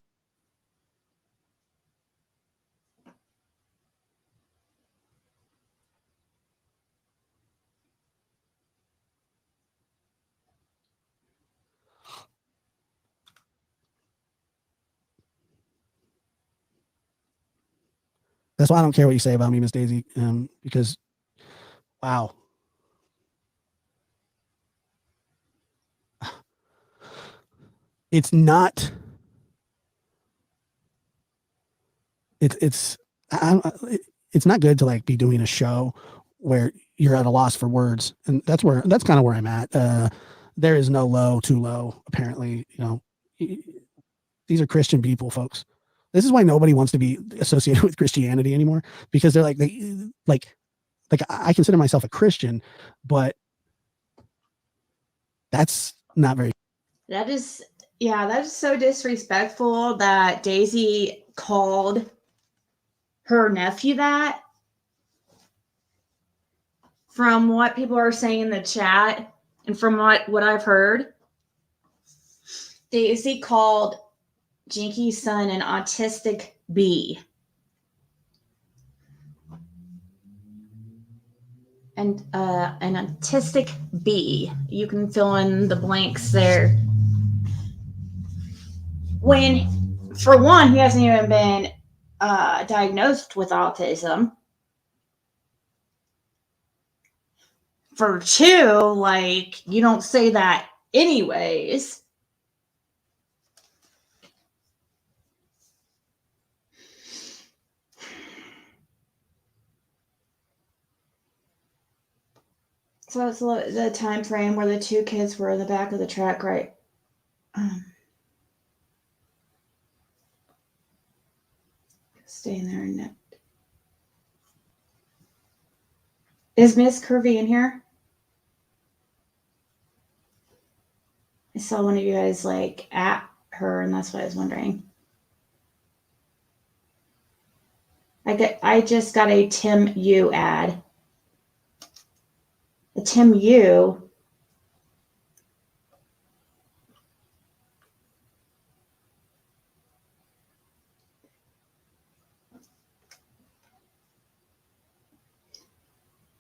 That's why I don't care what you say about me, Miss Daisy, because, wow. It's not. It's not good to like be doing a show where you're at a loss for words, and that's kind of where I'm at. There is no low too low. Apparently, you know, these are Christian people, folks. This is why nobody wants to be associated with Christianity anymore, because they're like I consider myself a Christian, but that's not very. That is so disrespectful that Daisy called her nephew that. From what people are saying in the chat and from what I've heard, Daisy called Jinky's son an autistic bee. And an autistic bee. You can fill in the blanks there. When, for one, he hasn't even been diagnosed with autism. For two, like, you don't say that anyways. So it's the time frame where the two kids were in the back of the truck, right? Staying there. And is Miss Curvy in here? I saw one of you guys like at her, and that's what I was wondering. I just got a Tim U ad. A Tim U.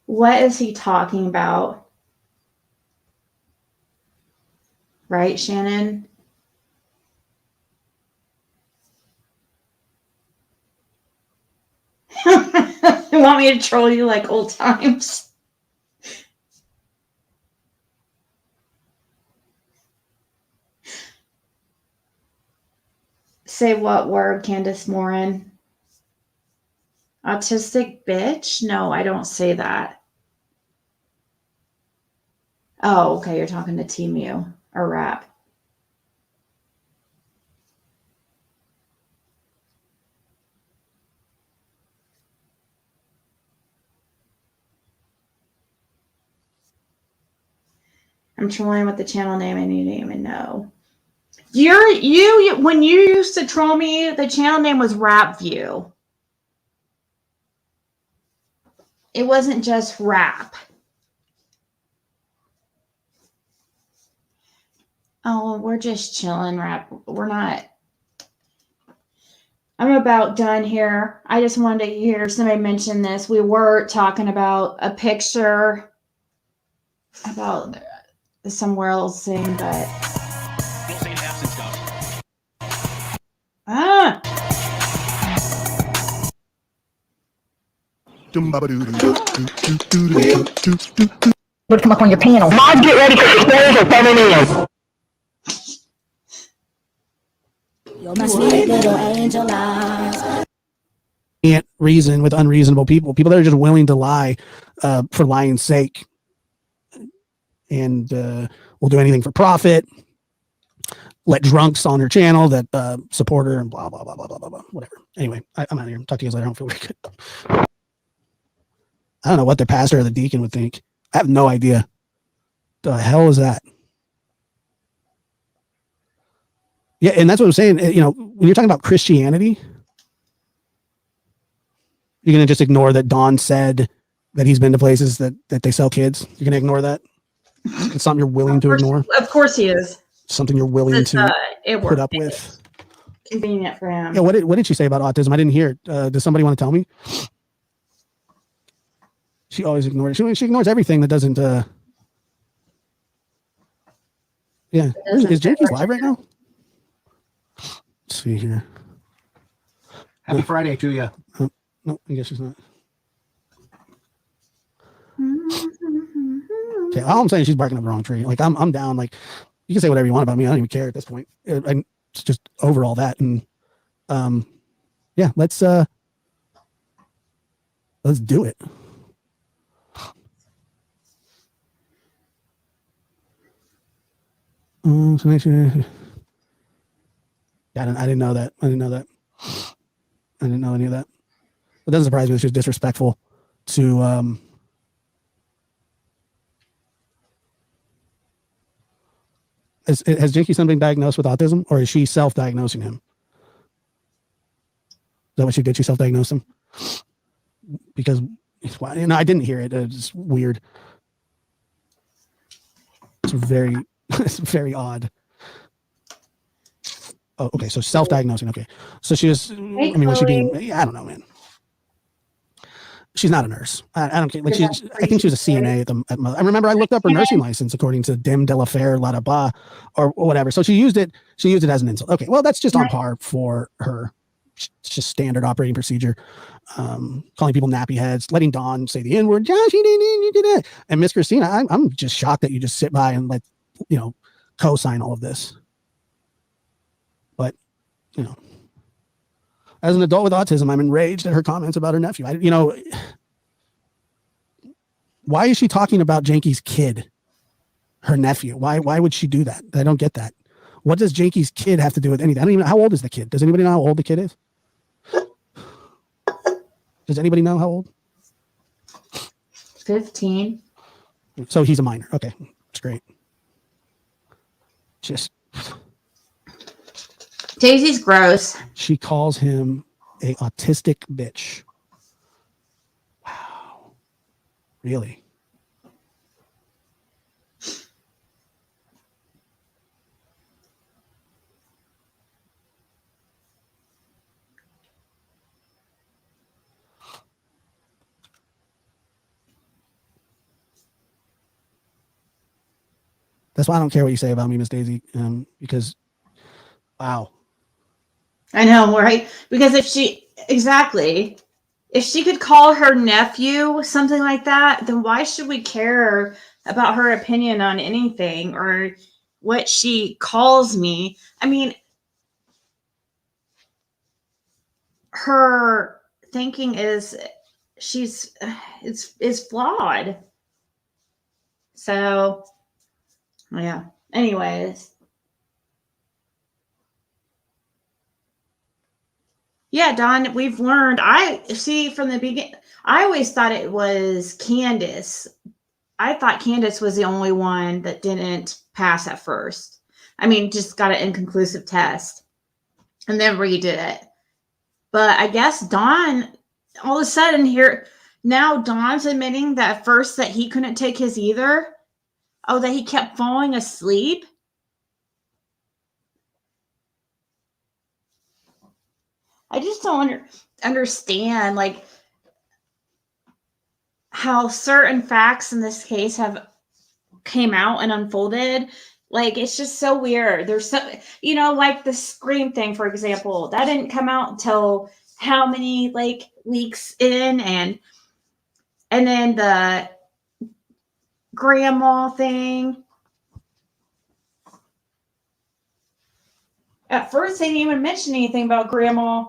What is he talking about? Right, Shannon? You want me to troll you like old times? Say what word, Candace Morin? Autistic bitch? No, I don't say that. Oh, okay, you're talking to Team U or Rap. I'm trolling with the channel name and you didn't even know. You when you used to troll me, the channel name was Rap View. It wasn't just rap. Oh, we're just chilling, Rap. We're not. I'm about done here. I just wanted to hear somebody mention this. We were talking about a picture about somewhere else thing, but Would come up on your panel. Mods, get ready because the players are coming in. You're my sweet little angel eyes. Can't reason with unreasonable people. People that are just willing to lie for lying's sake, and will do anything for profit. Let drunks on her channel that support her and blah blah blah blah blah blah blah. Whatever. Anyway, I'm out of here. Talk to you guys later. I don't feel very good. I don't know what the pastor or the deacon would think. I have no idea. The hell is that? Yeah, and that's what I'm saying. You know, when you're talking about Christianity, you're gonna just ignore that Don said that he's been to places that they sell kids. You're gonna ignore that. It's something you're willing to ignore. Of course he is. Something you're willing to It put up with. Convenient for him. Yeah. What did she say about autism? I didn't hear it. Does somebody want to tell me? She always ignores. She ignores everything that doesn't. Yeah. Is Jakey's live right now? Let's see here. Happy Friday to you. Oh, no, I guess she's not. Okay, all I'm saying is she's barking up the wrong tree. Like I'm down. Like you can say whatever you want about me. I don't even care at this point. It's just over all that. And yeah, let's do it. So make sure. Yeah, I didn't know that. I didn't know any of that. It doesn't surprise me that she's disrespectful to has Jinky's son been diagnosed with autism, or is she self-diagnosing him? Is that what she did? She self-diagnosed him? Because, you know, I didn't hear it. It's weird. It's very odd. Oh, okay. So self-diagnosing. Okay. So she was, I mean, was she being, I don't know, man. She's not a nurse. I don't care. Like I think she was a CNA I remember I looked up her nursing license according to Dim de la Fair, la da ba, or whatever. So she used it as an insult. Okay. Well, that's just on par for her. It's just standard operating procedure. Calling people nappy heads, letting Dawn say the N-word. Josh, you did it. And Miss Christina, I'm just shocked that you just sit by and let, you know, co-sign all of this. But, you know, as an adult with autism, I'm enraged at her comments about her nephew. You know, why is she talking about Janky's kid, her nephew? Why would she do that? I don't get that. What does Janky's kid have to do with anything? I don't even know. How old is the kid? Does anybody know how old the kid is? Does anybody know how old? 15. So he's a minor. Okay. That's great. Just. Daisy's gross. She calls him a autistic bitch. Wow. Really? That's why I don't care what you say about me, Miss Daisy, because, wow. I know, right? Because if she could call her nephew something like that, then why should we care about her opinion on anything or what she calls me? I mean, her thinking is flawed. So, yeah. Anyways. Yeah, Don, we've learned. I see from the beginning. I always thought it was Candace. I thought Candace was the only one that didn't pass at first. I mean, just got an inconclusive test and then redid it. But I guess Don, all of a sudden here, now Don's admitting that at first that he couldn't take his either. Oh, that he kept falling asleep. I just don't understand, like, how certain facts in this case have came out and unfolded. Like, it's just so weird. There's so, you know, like the Scream thing, for example, that didn't come out until how many, like, weeks in, and then the grandma thing. At first, they didn't even mention anything about grandma.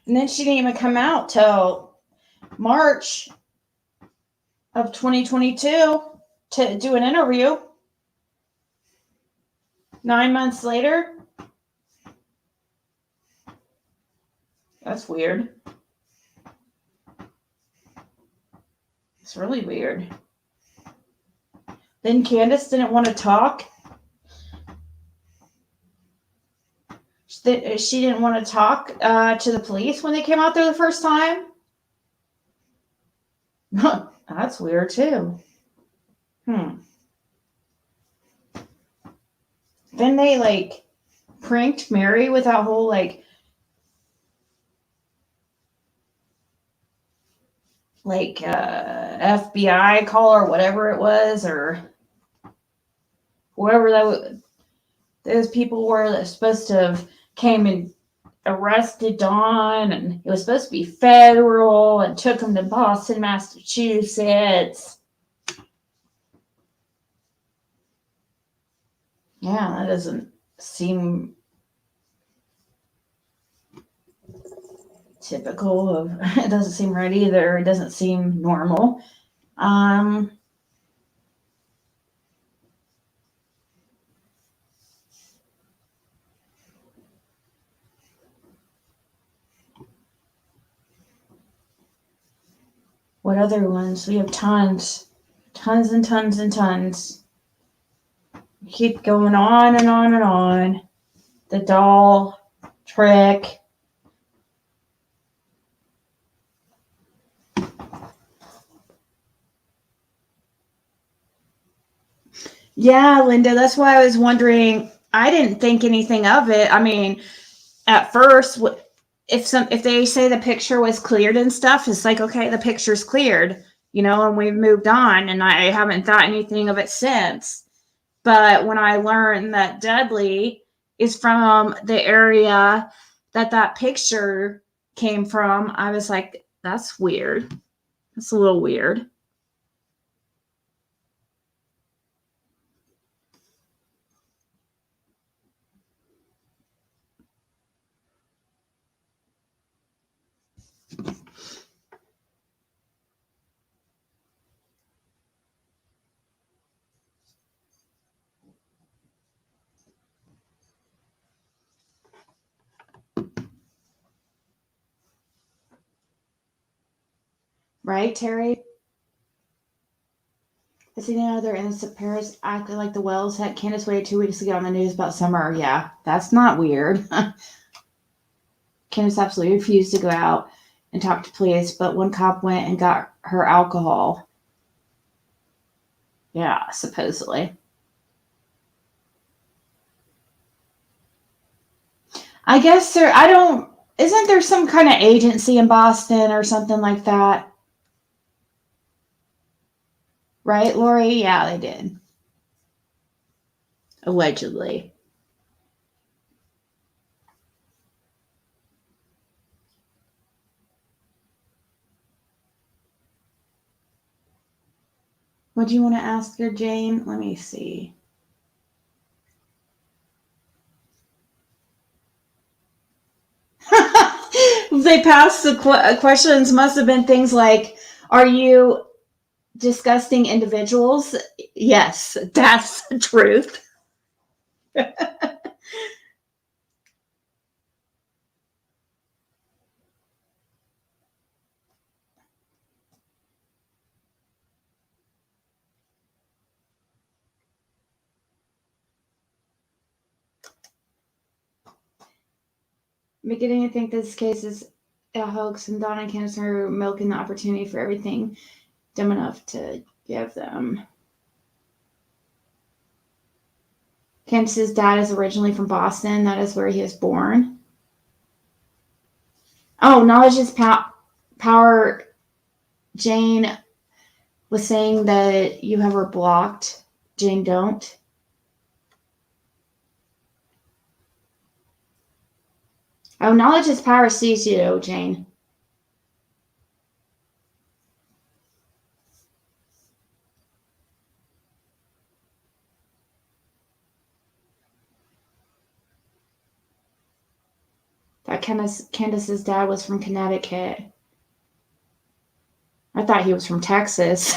And then she didn't even come out till March of 2022 to do an interview. 9 months later. That's weird. It's really weird. Then Candace didn't want to talk. She didn't want to talk to the police when they came out there the first time. That's weird too. Then they like pranked Mary with that whole like FBI call or whatever it was, or whoever those people were that supposed to have came and arrested Dawn, and it was supposed to be federal, and took him to Boston, Massachusetts. Yeah, that doesn't seem typical of, it doesn't seem right either. It doesn't seem normal. What other ones? We have tons and tons and tons. Keep going on and on and on. The doll trick. Yeah, Linda, that's why I was wondering. I didn't think anything of it. I mean, at first, if they say the picture was cleared and stuff, it's like, okay, the picture's cleared, and we've moved on, and I haven't thought anything of it since. But when I learned that Dudley is from the area that picture came from, I was like, that's weird. That's a little weird. Right, Terry? I see other innocent parents acting like the Wells had Candace waited 2 weeks to get on the news about Summer. Yeah, that's not weird. Candace absolutely refused to go out and talk to police, but one cop went and got her alcohol. Yeah, supposedly. I guess isn't there some kind of agency in Boston or something like that? Right, Lori? Yeah, they did. Allegedly. What do you want to ask her, Jane? Let me see. They passed the questions. Must have been things like, are you disgusting individuals? Yes, that's the truth. Beginning to think this case is a hoax, and Dawn and Candace are milking the opportunity for everything dumb enough to give them. Candace's dad is originally from Boston. That is where he was born. Oh, knowledge is power. Jane was saying that you have her blocked. Jane, don't. Oh, knowledge is power sees you, Jane. That Candace's dad was from Connecticut. I thought he was from Texas.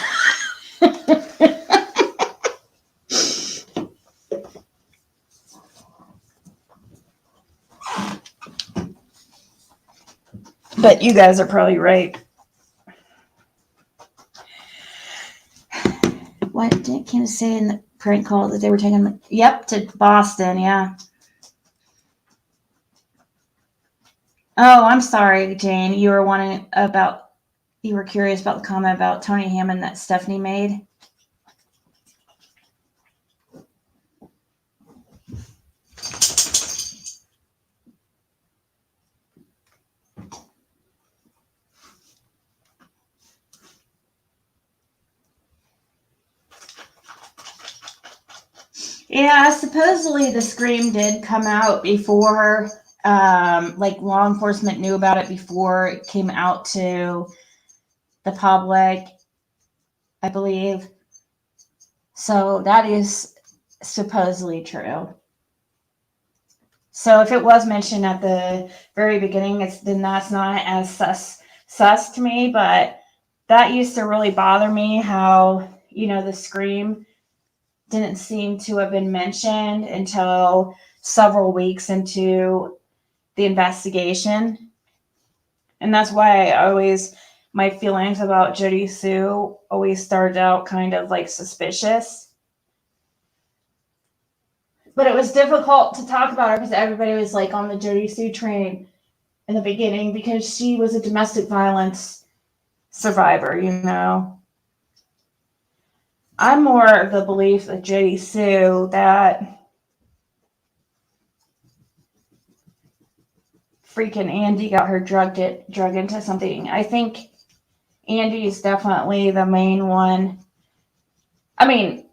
But you guys are probably right. What did Kansas City in the prank call that they were taking. Yep, to Boston. Yeah. Oh, I'm sorry, Jane. You were curious about the comment about Tony Hammond that Stephanie made. Yeah, supposedly the scream did come out before, like law enforcement knew about it before it came out to the public, I believe. So that is supposedly true. So if it was mentioned at the very beginning, then that's not as sus to me, but that used to really bother me how, the scream didn't seem to have been mentioned until several weeks into the investigation. And that's why my feelings about Jody Sue always started out kind of like suspicious. But it was difficult to talk about her because everybody was like on the Jody Sue train in the beginning because she was a domestic violence survivor, I'm more of the belief that Jody Sue that freaking Andy got her drug into something. I think Andy is definitely the main one. I mean,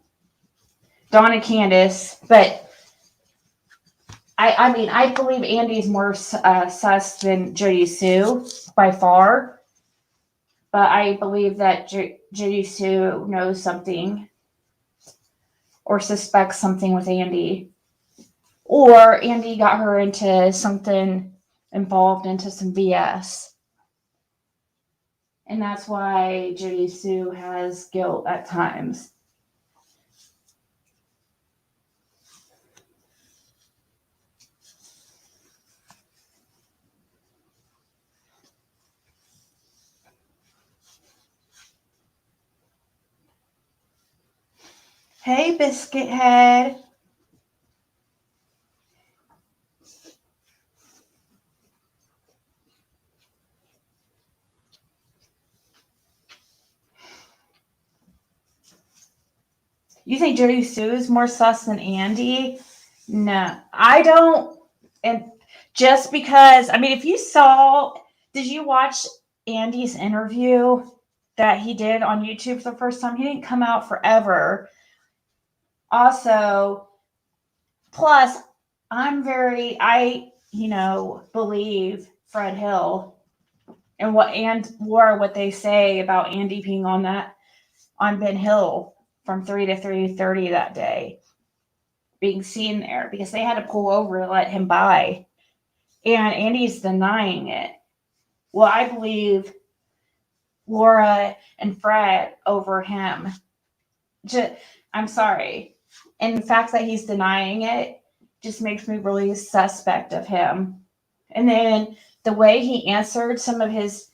Dawn and Candace, but I believe Andy's more sus than Jody Sue by far. But I believe that Jody Sue knows something or suspects something with Andy. Or Andy got her into something involved into some BS. And that's why Jody Sue has guilt at times. Hey, Biscuit Head. You think Jody Sue is more sus than Andy? No, I don't. And just because, if you did you watch Andy's interview that he did on YouTube for the first time? He didn't come out forever. Also, plus, I believe Fred Hill and what they say about Andy being on Ben Hill from 3 to 3:30 that day, being seen there because they had to pull over to let him by, and Andy's denying it. Well, I believe Laura and Fred over him. I'm sorry, and the fact that he's denying it just makes me really suspect of him. And then the way he answered some of his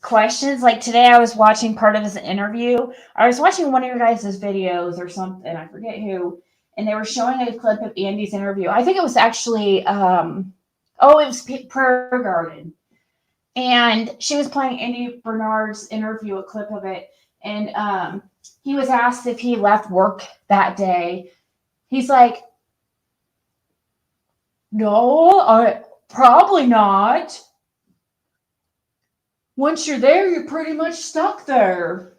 questions, like today I was watching part of his interview. I was watching one of your guys' videos or something, I forget who, and they were showing a clip of Andy's interview. I think it was actually it was Prayer Garden, and she was playing Andy Bernard's interview, a clip of it, and he was asked if he left work that day. He's like, no, probably not. Once you're there, you're pretty much stuck there.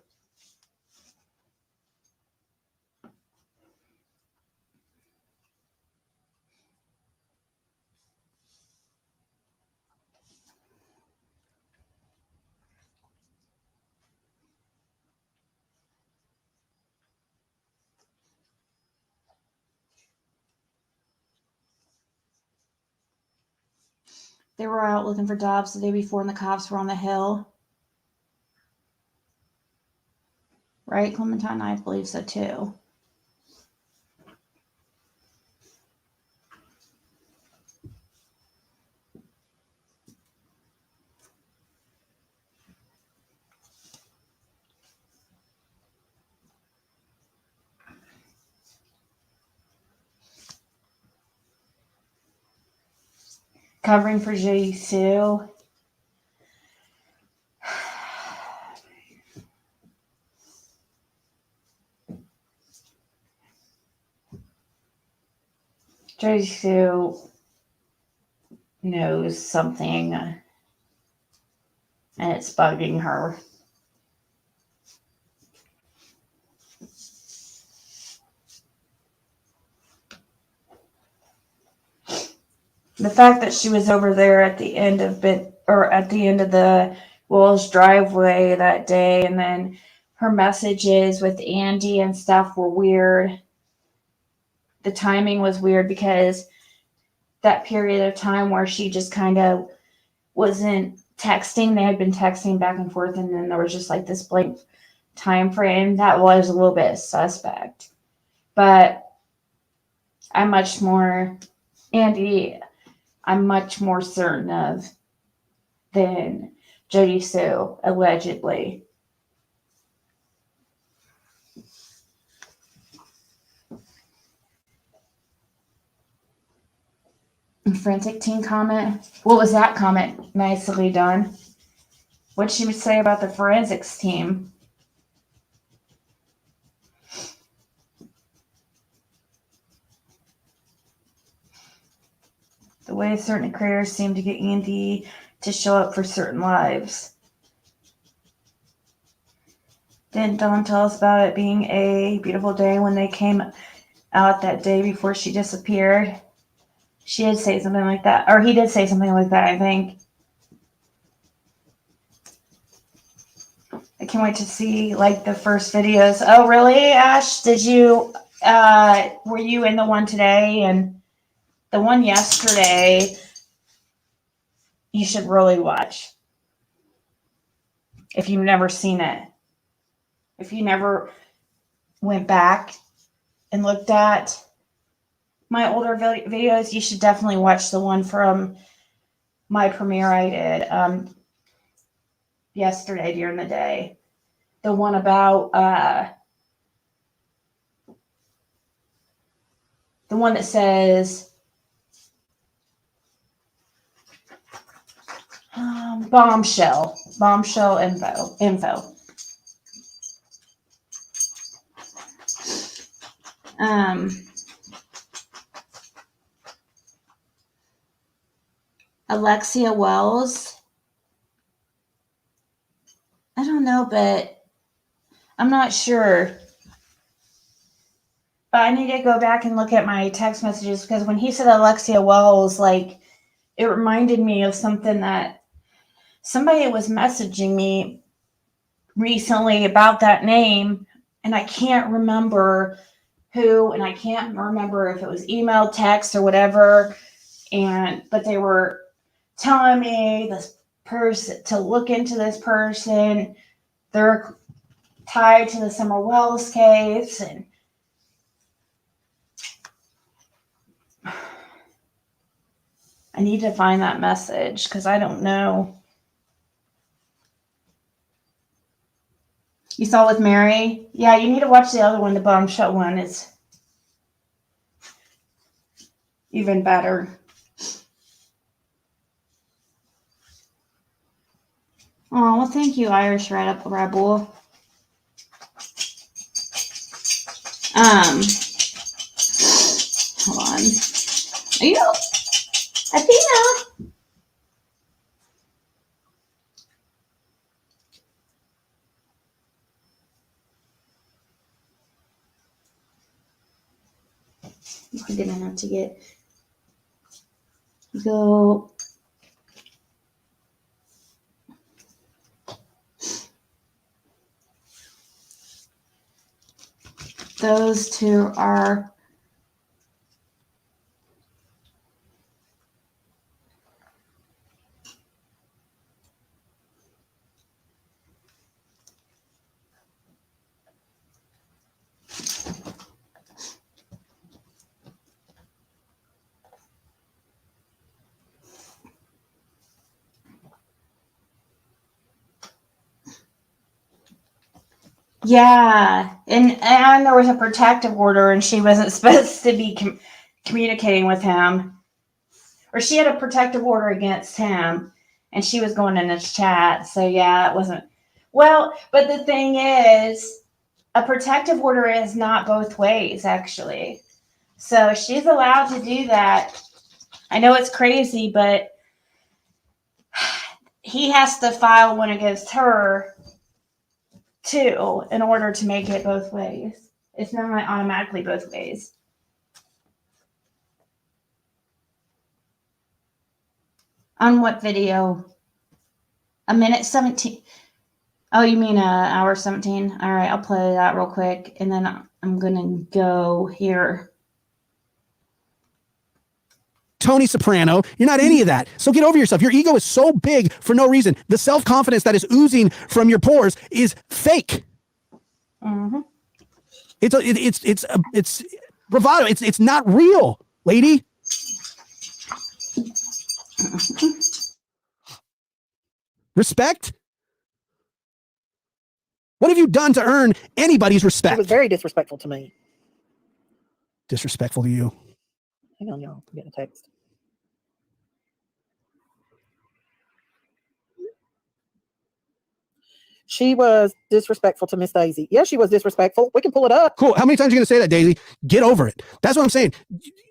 They were out looking for jobs the day before, and the cops were on the hill. Right, Clementine? I believe so too. covering for Jody Sue. Jody Sue knows something and it's bugging her. The fact that she was over there at the end of the Will's driveway that day, and then her messages with Andy and stuff were weird. The timing was weird because that period of time where she just kind of wasn't texting, they had been texting back and forth, and then there was just like this blank time frame that was a little bit suspect. But I'm much more certain of than Jody Sue, allegedly. Frantic teen comment. What was that comment? Nicely done. What'd she say about the forensics team? The way certain creators seem to get Andy to show up for certain lives. Didn't Dawn tell us about it being a beautiful day when they came out that day before she disappeared? She did say something like that. Or he did say something like that, I think. I can't wait to see like the first videos. Oh, really, Ash? Did you, were you in the one today? And the one yesterday, you should really watch. If you've never seen it. If you never went back and looked at my older videos, you should definitely watch the one from my premiere I did yesterday during the day. The one about the one that says bombshell info. Alexia Wells. I don't know, but I'm not sure. But I need to go back and look at my text messages because when he said Alexia Wells, like it reminded me of something that somebody was messaging me recently about that name, and I can't remember who, and I can't remember if it was email, text, or whatever. But they were telling me this person to look into this person. They're tied to the Summer Wells case, and I need to find that message because I don't know. You saw with Mary? Yeah, you need to watch the other one, the bombshell one. It's even better. Oh, well, thank you, Irish Rebel. Hold on. Are you Athena? I'm gonna have to go. Those two are yeah, and there was a protective order, and she wasn't supposed to be communicating with him, or she had a protective order against him, and she was going in his chat. So yeah, it wasn't. Well, but the thing is, a protective order is not both ways, actually. So she's allowed to do that. I know it's crazy, but he has to file one against her too in order to make it both ways. It's not automatically both ways. On what video? A minute 17. Oh, you mean hour 17? All right, I'll play that real quick, and then I'm gonna go here. Tony Soprano. You're not any of that. So get over yourself. Your ego is so big for no reason. The self-confidence that is oozing from your pores is fake. Mm-hmm. It's bravado. It's not real, lady. Respect? What have you done to earn anybody's respect? She was very disrespectful to me. Disrespectful to you. Hang on, y'all. I'm getting a text. She was disrespectful to Miss Daisy. Yeah, she was disrespectful. We can pull it up. Cool. How many times are you going to say that, Daisy? Get over it. That's what I'm saying.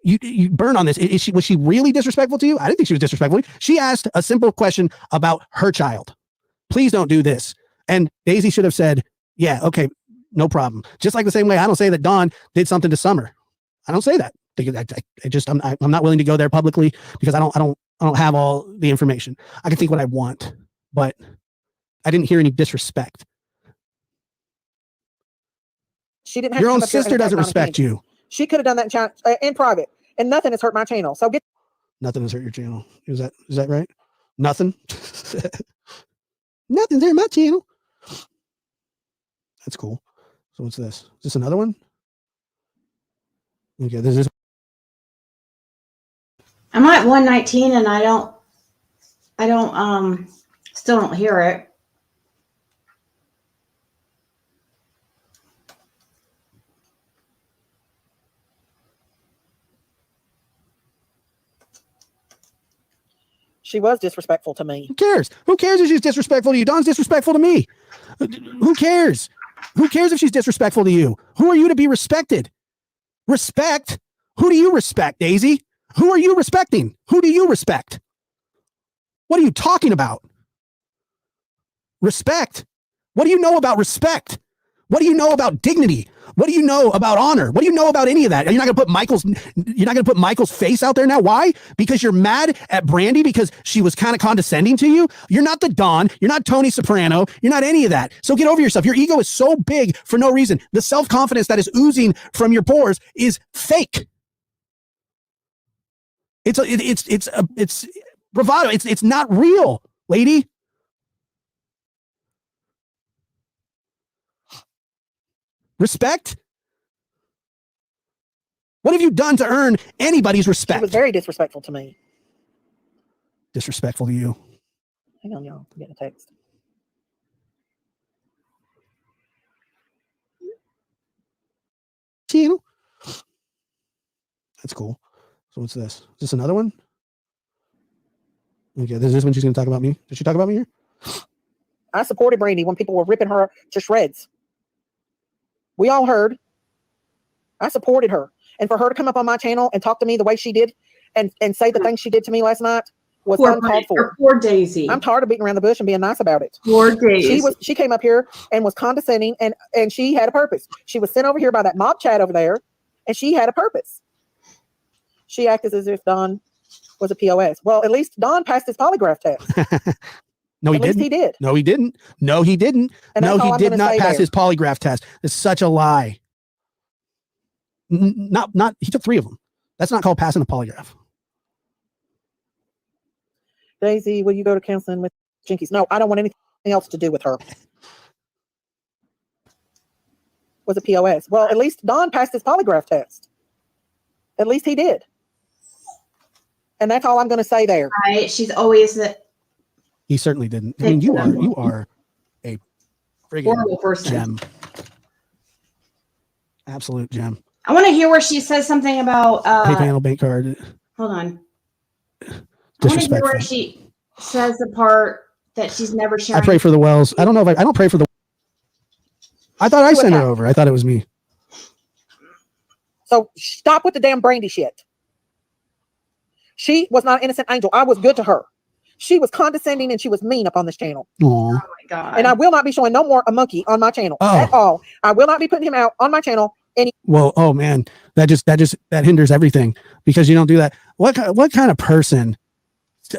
You burn on this. Was she really disrespectful to you? I didn't think she was disrespectful. She asked a simple question about her child. Please don't do this. And Daisy should have said, yeah, okay, no problem. Just like the same way I don't say that Dawn did something to Summer. I don't say that. I'm not willing to go there publicly because I don't have all the information. I can think what I want, but I didn't hear any disrespect. She didn't have Your to own come up here sister and attack doesn't Donna respect Kennedy. you. She could have done that in private, and nothing has hurt my channel. So get. Nothing has hurt your channel. Is that right? Nothing. Nothing's hurt my channel. That's cool. So what's this? Is this another one? Okay, this is. I'm at 119 and I still don't hear it. She was disrespectful to me. Who cares? Who cares if she's disrespectful to you? Dawn's disrespectful to me. Who cares? Who cares if she's disrespectful to you? Who are you to be respected? Respect? Who do you respect, Daisy? Who are you respecting? Who do you respect? What are you talking about? Respect? What do you know about respect? What do you know about dignity? What do you know about honor? What do you know about any of that? You're not going to put Michael's face out there now. Why? Because you're mad at Brandy because she was kind of condescending to you. You're not the Don. You're not Tony Soprano. You're not any of that. So get over yourself. Your ego is so big for no reason. The self-confidence that is oozing from your pores is fake. It's bravado. It's not real, lady. Respect? What have you done to earn anybody's respect? She was very disrespectful to me. Disrespectful to you. Hang on, y'all. I'm getting a text. Channel. That's cool. So what's this? Is this another one? Okay, this is when she's going to talk about me. Did she talk about me here? I supported Brandy when people were ripping her to shreds. We all heard. I supported her. And for her to come up on my channel and talk to me the way she did and say the things she did to me last night was uncalled for. Poor Daisy. I'm tired of beating around the bush and being nice about it. Poor Daisy. She came up here and was condescending and she had a purpose. She was sent over here by that mob chat over there and she had a purpose. She acted as if Don was a POS. Well, at least Don passed his polygraph test. No, he At least didn't. he did. No, he didn't. No, he didn't. And No, that's all he I'm did gonna not say pass there. his polygraph test. It's such a lie. Not. He took 3 of them. That's not called passing a polygraph. Daisy, will you go to counseling with Jinkies? No, I don't want anything else to do with her. Was a POS. Well, at least Don passed his polygraph test. At least he did. And that's all I'm going to say there. Right. She's always the He certainly didn't. I mean, you are a friggin' horrible person. gem. Absolute gem. I want to hear where she says something about Pay panel bank card. hold on. I want to hear where disrespectful. she says the part that she's never sharing. I pray for the Wells. I don't know if I don't pray for the. I thought I sent her over. I thought it was me. So stop with the damn Brandy shit. She was not an innocent angel. I was good to her. She was condescending and she was mean up on this channel. Aww. Oh my God. And I will not be showing no more a monkey on my channel at all. I will not be putting him out on my channel. Well, oh man, that hinders everything because you don't do that. What kind of person?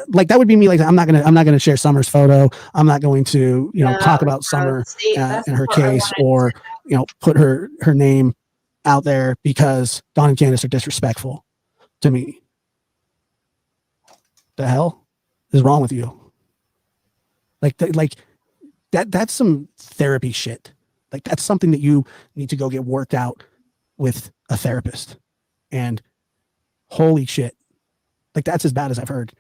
Like that would be me. Like I'm not gonna share Summer's photo. I'm not going to talk about Summer in her case or put her name out there because Dawn and Candace are disrespectful to me. The hell is wrong with you? That's some therapy shit. Like that's something that you need to go get worked out with a therapist. And holy shit, like that's as bad as I've heard.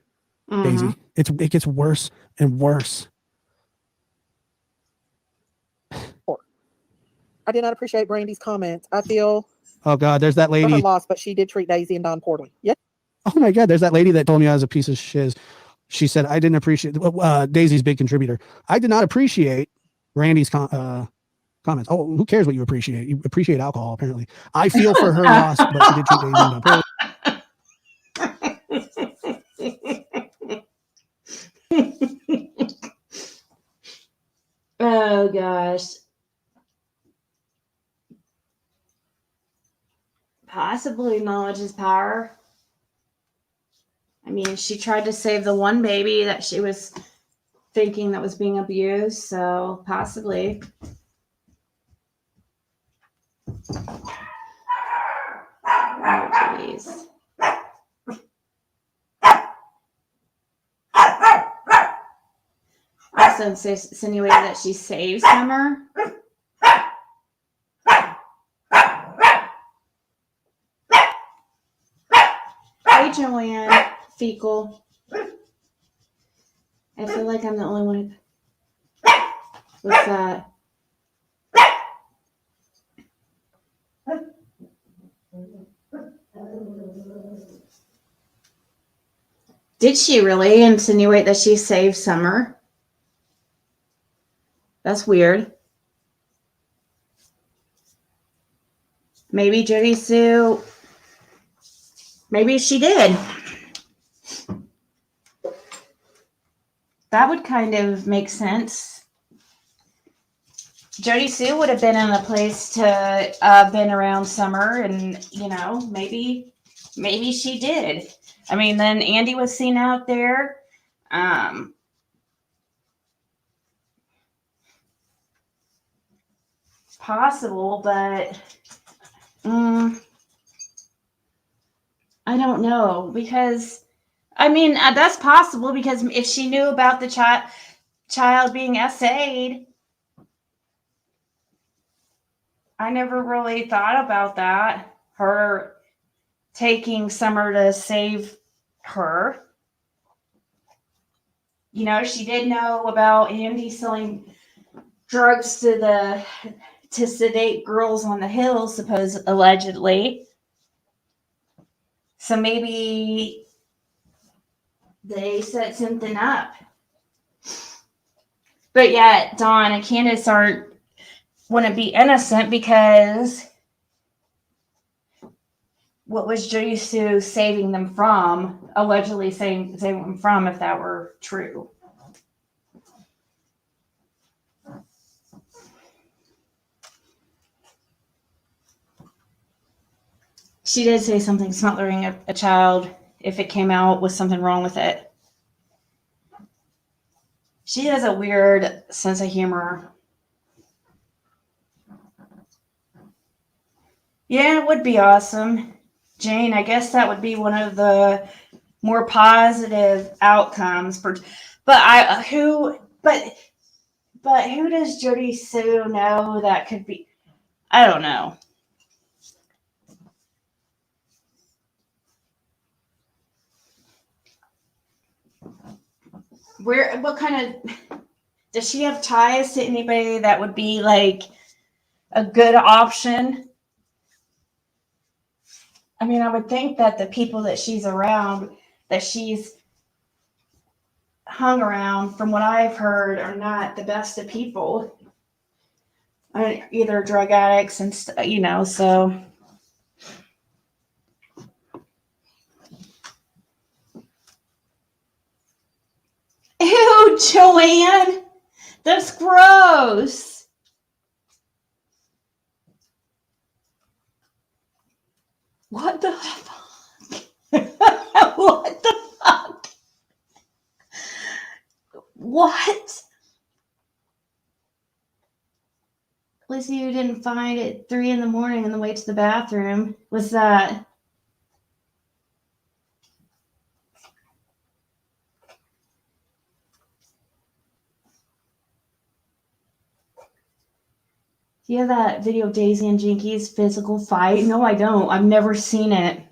Daisy, it gets worse and worse. I did not appreciate Brandy's comments. I feel oh God, there's that lady. Her loss, but she did treat Daisy and Don poorly. Yeah. Oh my God, there's that lady that told me I was a piece of shiz. She said I didn't appreciate Daisy's big contributor. I did not appreciate Randy's comments. Oh, who cares what you appreciate? You appreciate alcohol, apparently. I feel for her loss, but she did treat Daisy and Don poorly. Oh gosh. Possibly knowledge is power. I mean, she tried to save the one baby that she was thinking that was being abused, so possibly. Oh, jeez. Also insinuated that she saved Summer. Hey, Joanne. Fecal. I feel like I'm the only one. What's that? Did she really insinuate that she saved Summer? That's weird. Maybe Jody Sue. Maybe she did. That would kind of make sense. Jody Sue would have been in a place to been around Summer, and maybe she did. I mean, then Andy was seen out there. Possible, but I don't know, because I mean that's possible, because if she knew about the child being SA'd, I never really thought about that. Her taking Summer to save her. She did know about Andy selling drugs to sedate girls on the hill, allegedly. So maybe they set something up. But yet Dawn and Candace wouldn't be innocent, because what was Jody Sue saving them from? Allegedly saving them from, if that were true. She did say something smothering a child if it came out with something wrong with it. She has a weird sense of humor. Yeah, it would be awesome. Jane, I guess that would be one of the more positive outcomes. But who does Jody Sue know that could be? I don't know. What kind of, does she have ties to anybody that would be like a good option? I mean, I would think that the people that she's around that she's hung around, from what I've heard, are not the best of people. Either drug addicts and so. Ew, Joanne, that's gross. What the fuck? What the fuck? What? At least you didn't find it at 3 a.m. on the way to the bathroom. What's that? Do you have that video of Daisy and Jinky's physical fight? No, I don't. I've never seen it.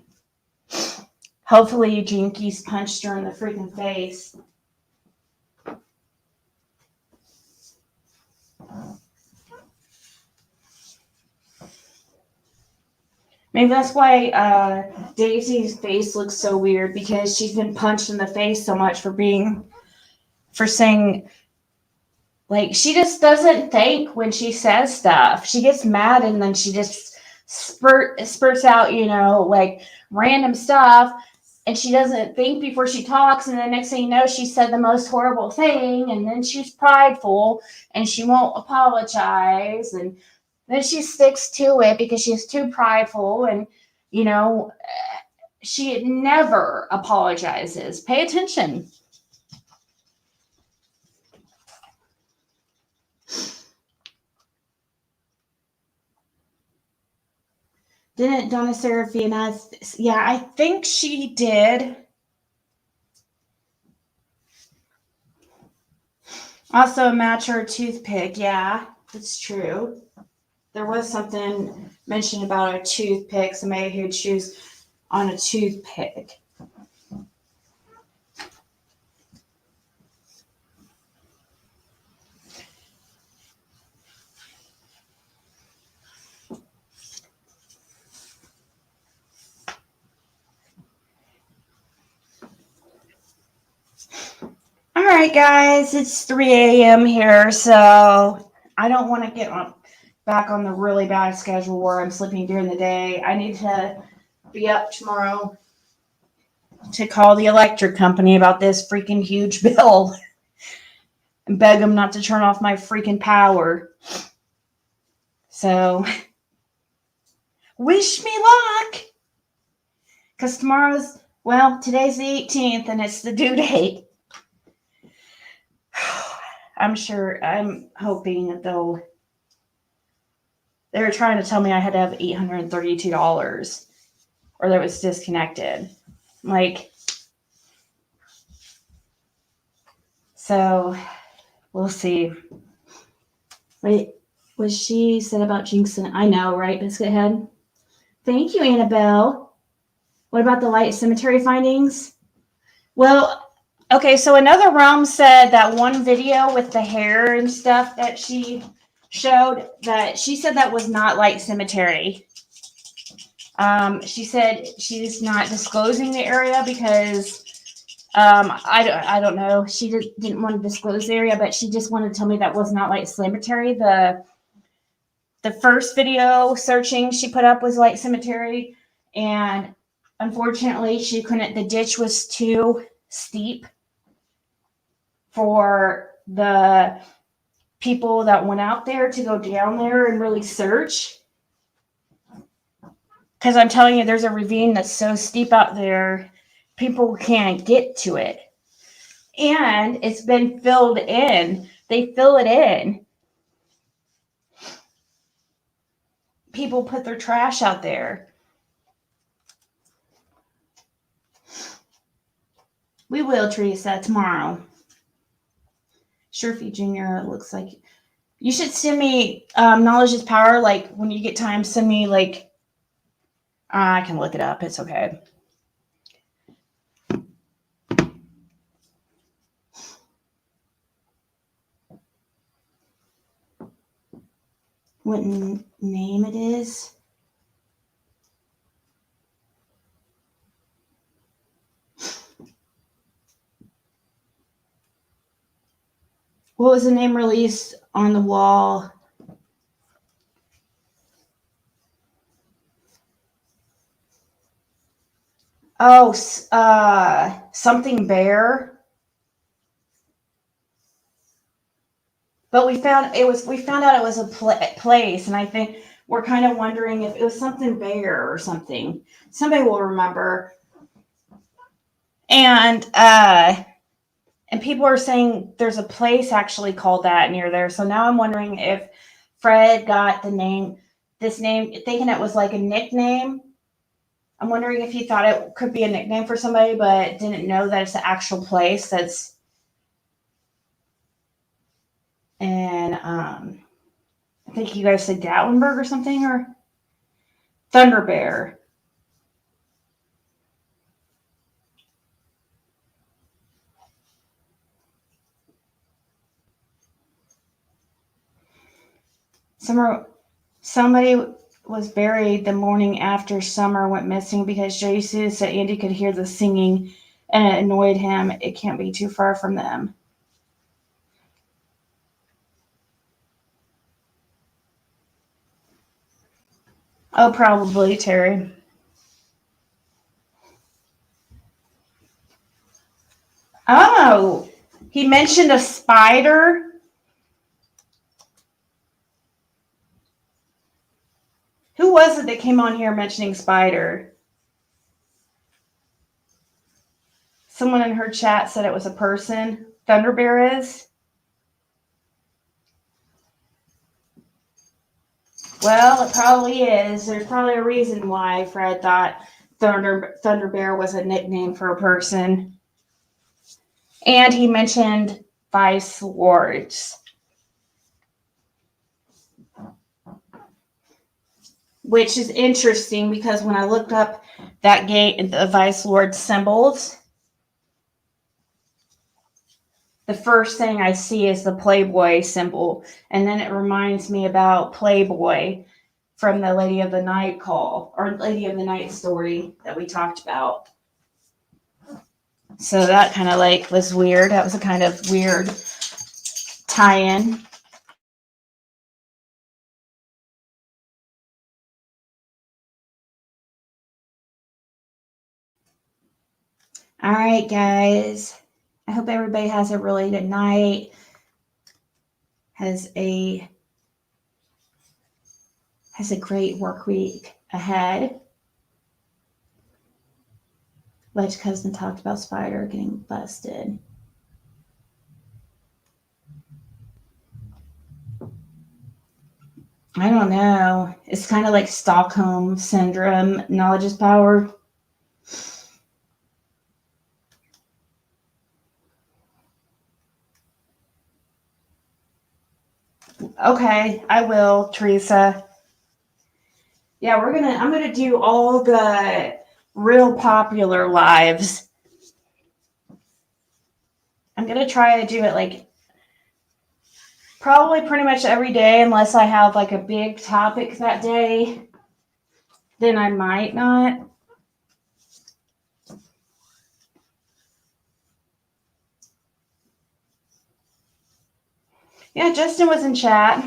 Hopefully Jinky's punched her in the freaking face. Maybe that's why Daisy's face looks so weird, because she's been punched in the face so much for saying, like, she just doesn't think when she says stuff. She gets mad and then she just spurts out, like random stuff, and she doesn't think before she talks, and the next thing you know, she said the most horrible thing, and then she's prideful and she won't apologize, and then she sticks to it because she's too prideful, and she never apologizes. Pay attention. Didn't Donna Serafina? Yeah, I think she did. Also, match her toothpick. Yeah, that's true. There was something mentioned about a toothpick, somebody who chews on a toothpick. All right, guys, it's 3 a.m. here, so I don't want to get back on the really bad schedule where I'm sleeping during the day. I need to be up tomorrow to call the electric company about this freaking huge bill and beg them not to turn off my freaking power. So, wish me luck, because today's the 18th and it's the due date. I'm hoping that they were trying to tell me I had to have $832 or that it was disconnected. So we'll see. Wait, what she said about Jinxon? I know, right, Biscuit Head? Thank you, Annabelle. What about the light cemetery findings? Well, okay, so another realm said that one video with the hair and stuff that she showed, that she said that was not light cemetery. She said she's not disclosing the area because I don't know. She didn't want to disclose the area, but she just wanted to tell me that was not light cemetery. The first video searching she put up was light cemetery, and unfortunately she couldn't. The ditch was too steep for the people that went out there to go down there and really search. Because I'm telling you, there's a ravine that's so steep out there, people can't get to it. And it's been filled in. They fill it in. People put their trash out there. We will, Teresa, tomorrow. Sherfy Jr. looks like you should send me knowledge is power. Like when you get time, send me I can look it up. It's okay. What name it is? What was the name released on the wall? Oh, something bear. But we found out it was a place, and I think we're kind of wondering if it was something bear or something. Somebody will remember. And people are saying there's a place actually called that near there. So now I'm wondering if Fred got this name, thinking it was like a nickname. I'm wondering if he thought it could be a nickname for somebody, but didn't know that it's the actual place that's. And I think you guys said Gatlinburg or something, or Thunder Bear. Somebody was buried the morning after Summer went missing because Jason said Andy could hear the singing and it annoyed him. It can't be too far from them. Oh, probably, Terry. Oh, he mentioned a spider. Who was it that came on here mentioning spider? Someone in her chat said it was a person. Thunder Bear is? Well, it probably is. There's probably a reason why Fred thought Thunder Bear was a nickname for a person. And he mentioned Vice Lords, which is interesting because when I looked up that gate, the Vice Lord symbols, the first thing I see is the Playboy symbol. And then it reminds me about Playboy from the Lady of the Night call, or Lady of the Night story that we talked about. So that kind of like was weird. That was a kind of weird tie-in. All right, guys. I hope everybody has a really good night. Has a great work week ahead. Ledge Cousin talked about Spider getting busted. I don't know. It's kind of like Stockholm Syndrome. Knowledge is power. Okay, I will, Teresa. Yeah, I'm gonna do all the real popular lives. I'm gonna try to do it like probably pretty much every day unless I have like a big topic that day. Then I might not. Yeah, Justin was in chat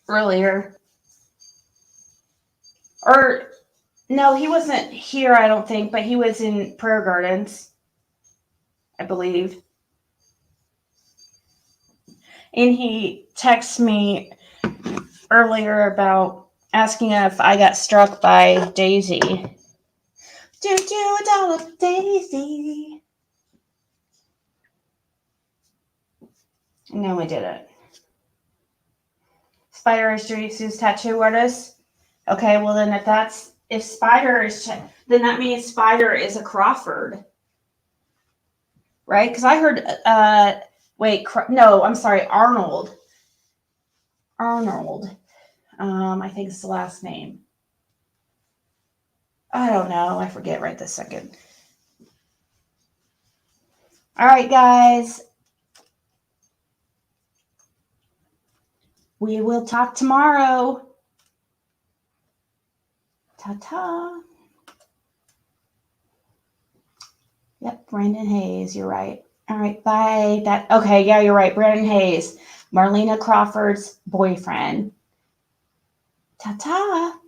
earlier. Or no, he wasn't here, I don't think, but he was in Prayer Gardens, I believe. And he texted me earlier about asking if I got struck by Daisy. $2 Daisy. No, I didn't. Spider is Jerisu's tattoo artist. Okay, well then if Spider is, then that means Spider is a Crawford, right? Because I heard, no, I'm sorry, Arnold. I think it's the last name. I don't know. I forget right this second. All right, guys. We will talk tomorrow. Ta-ta. Yep, Brandon Hayes, you're right. All right, bye. Okay, yeah, you're right. Brandon Hayes, Marlena Crawford's boyfriend. Ta-ta.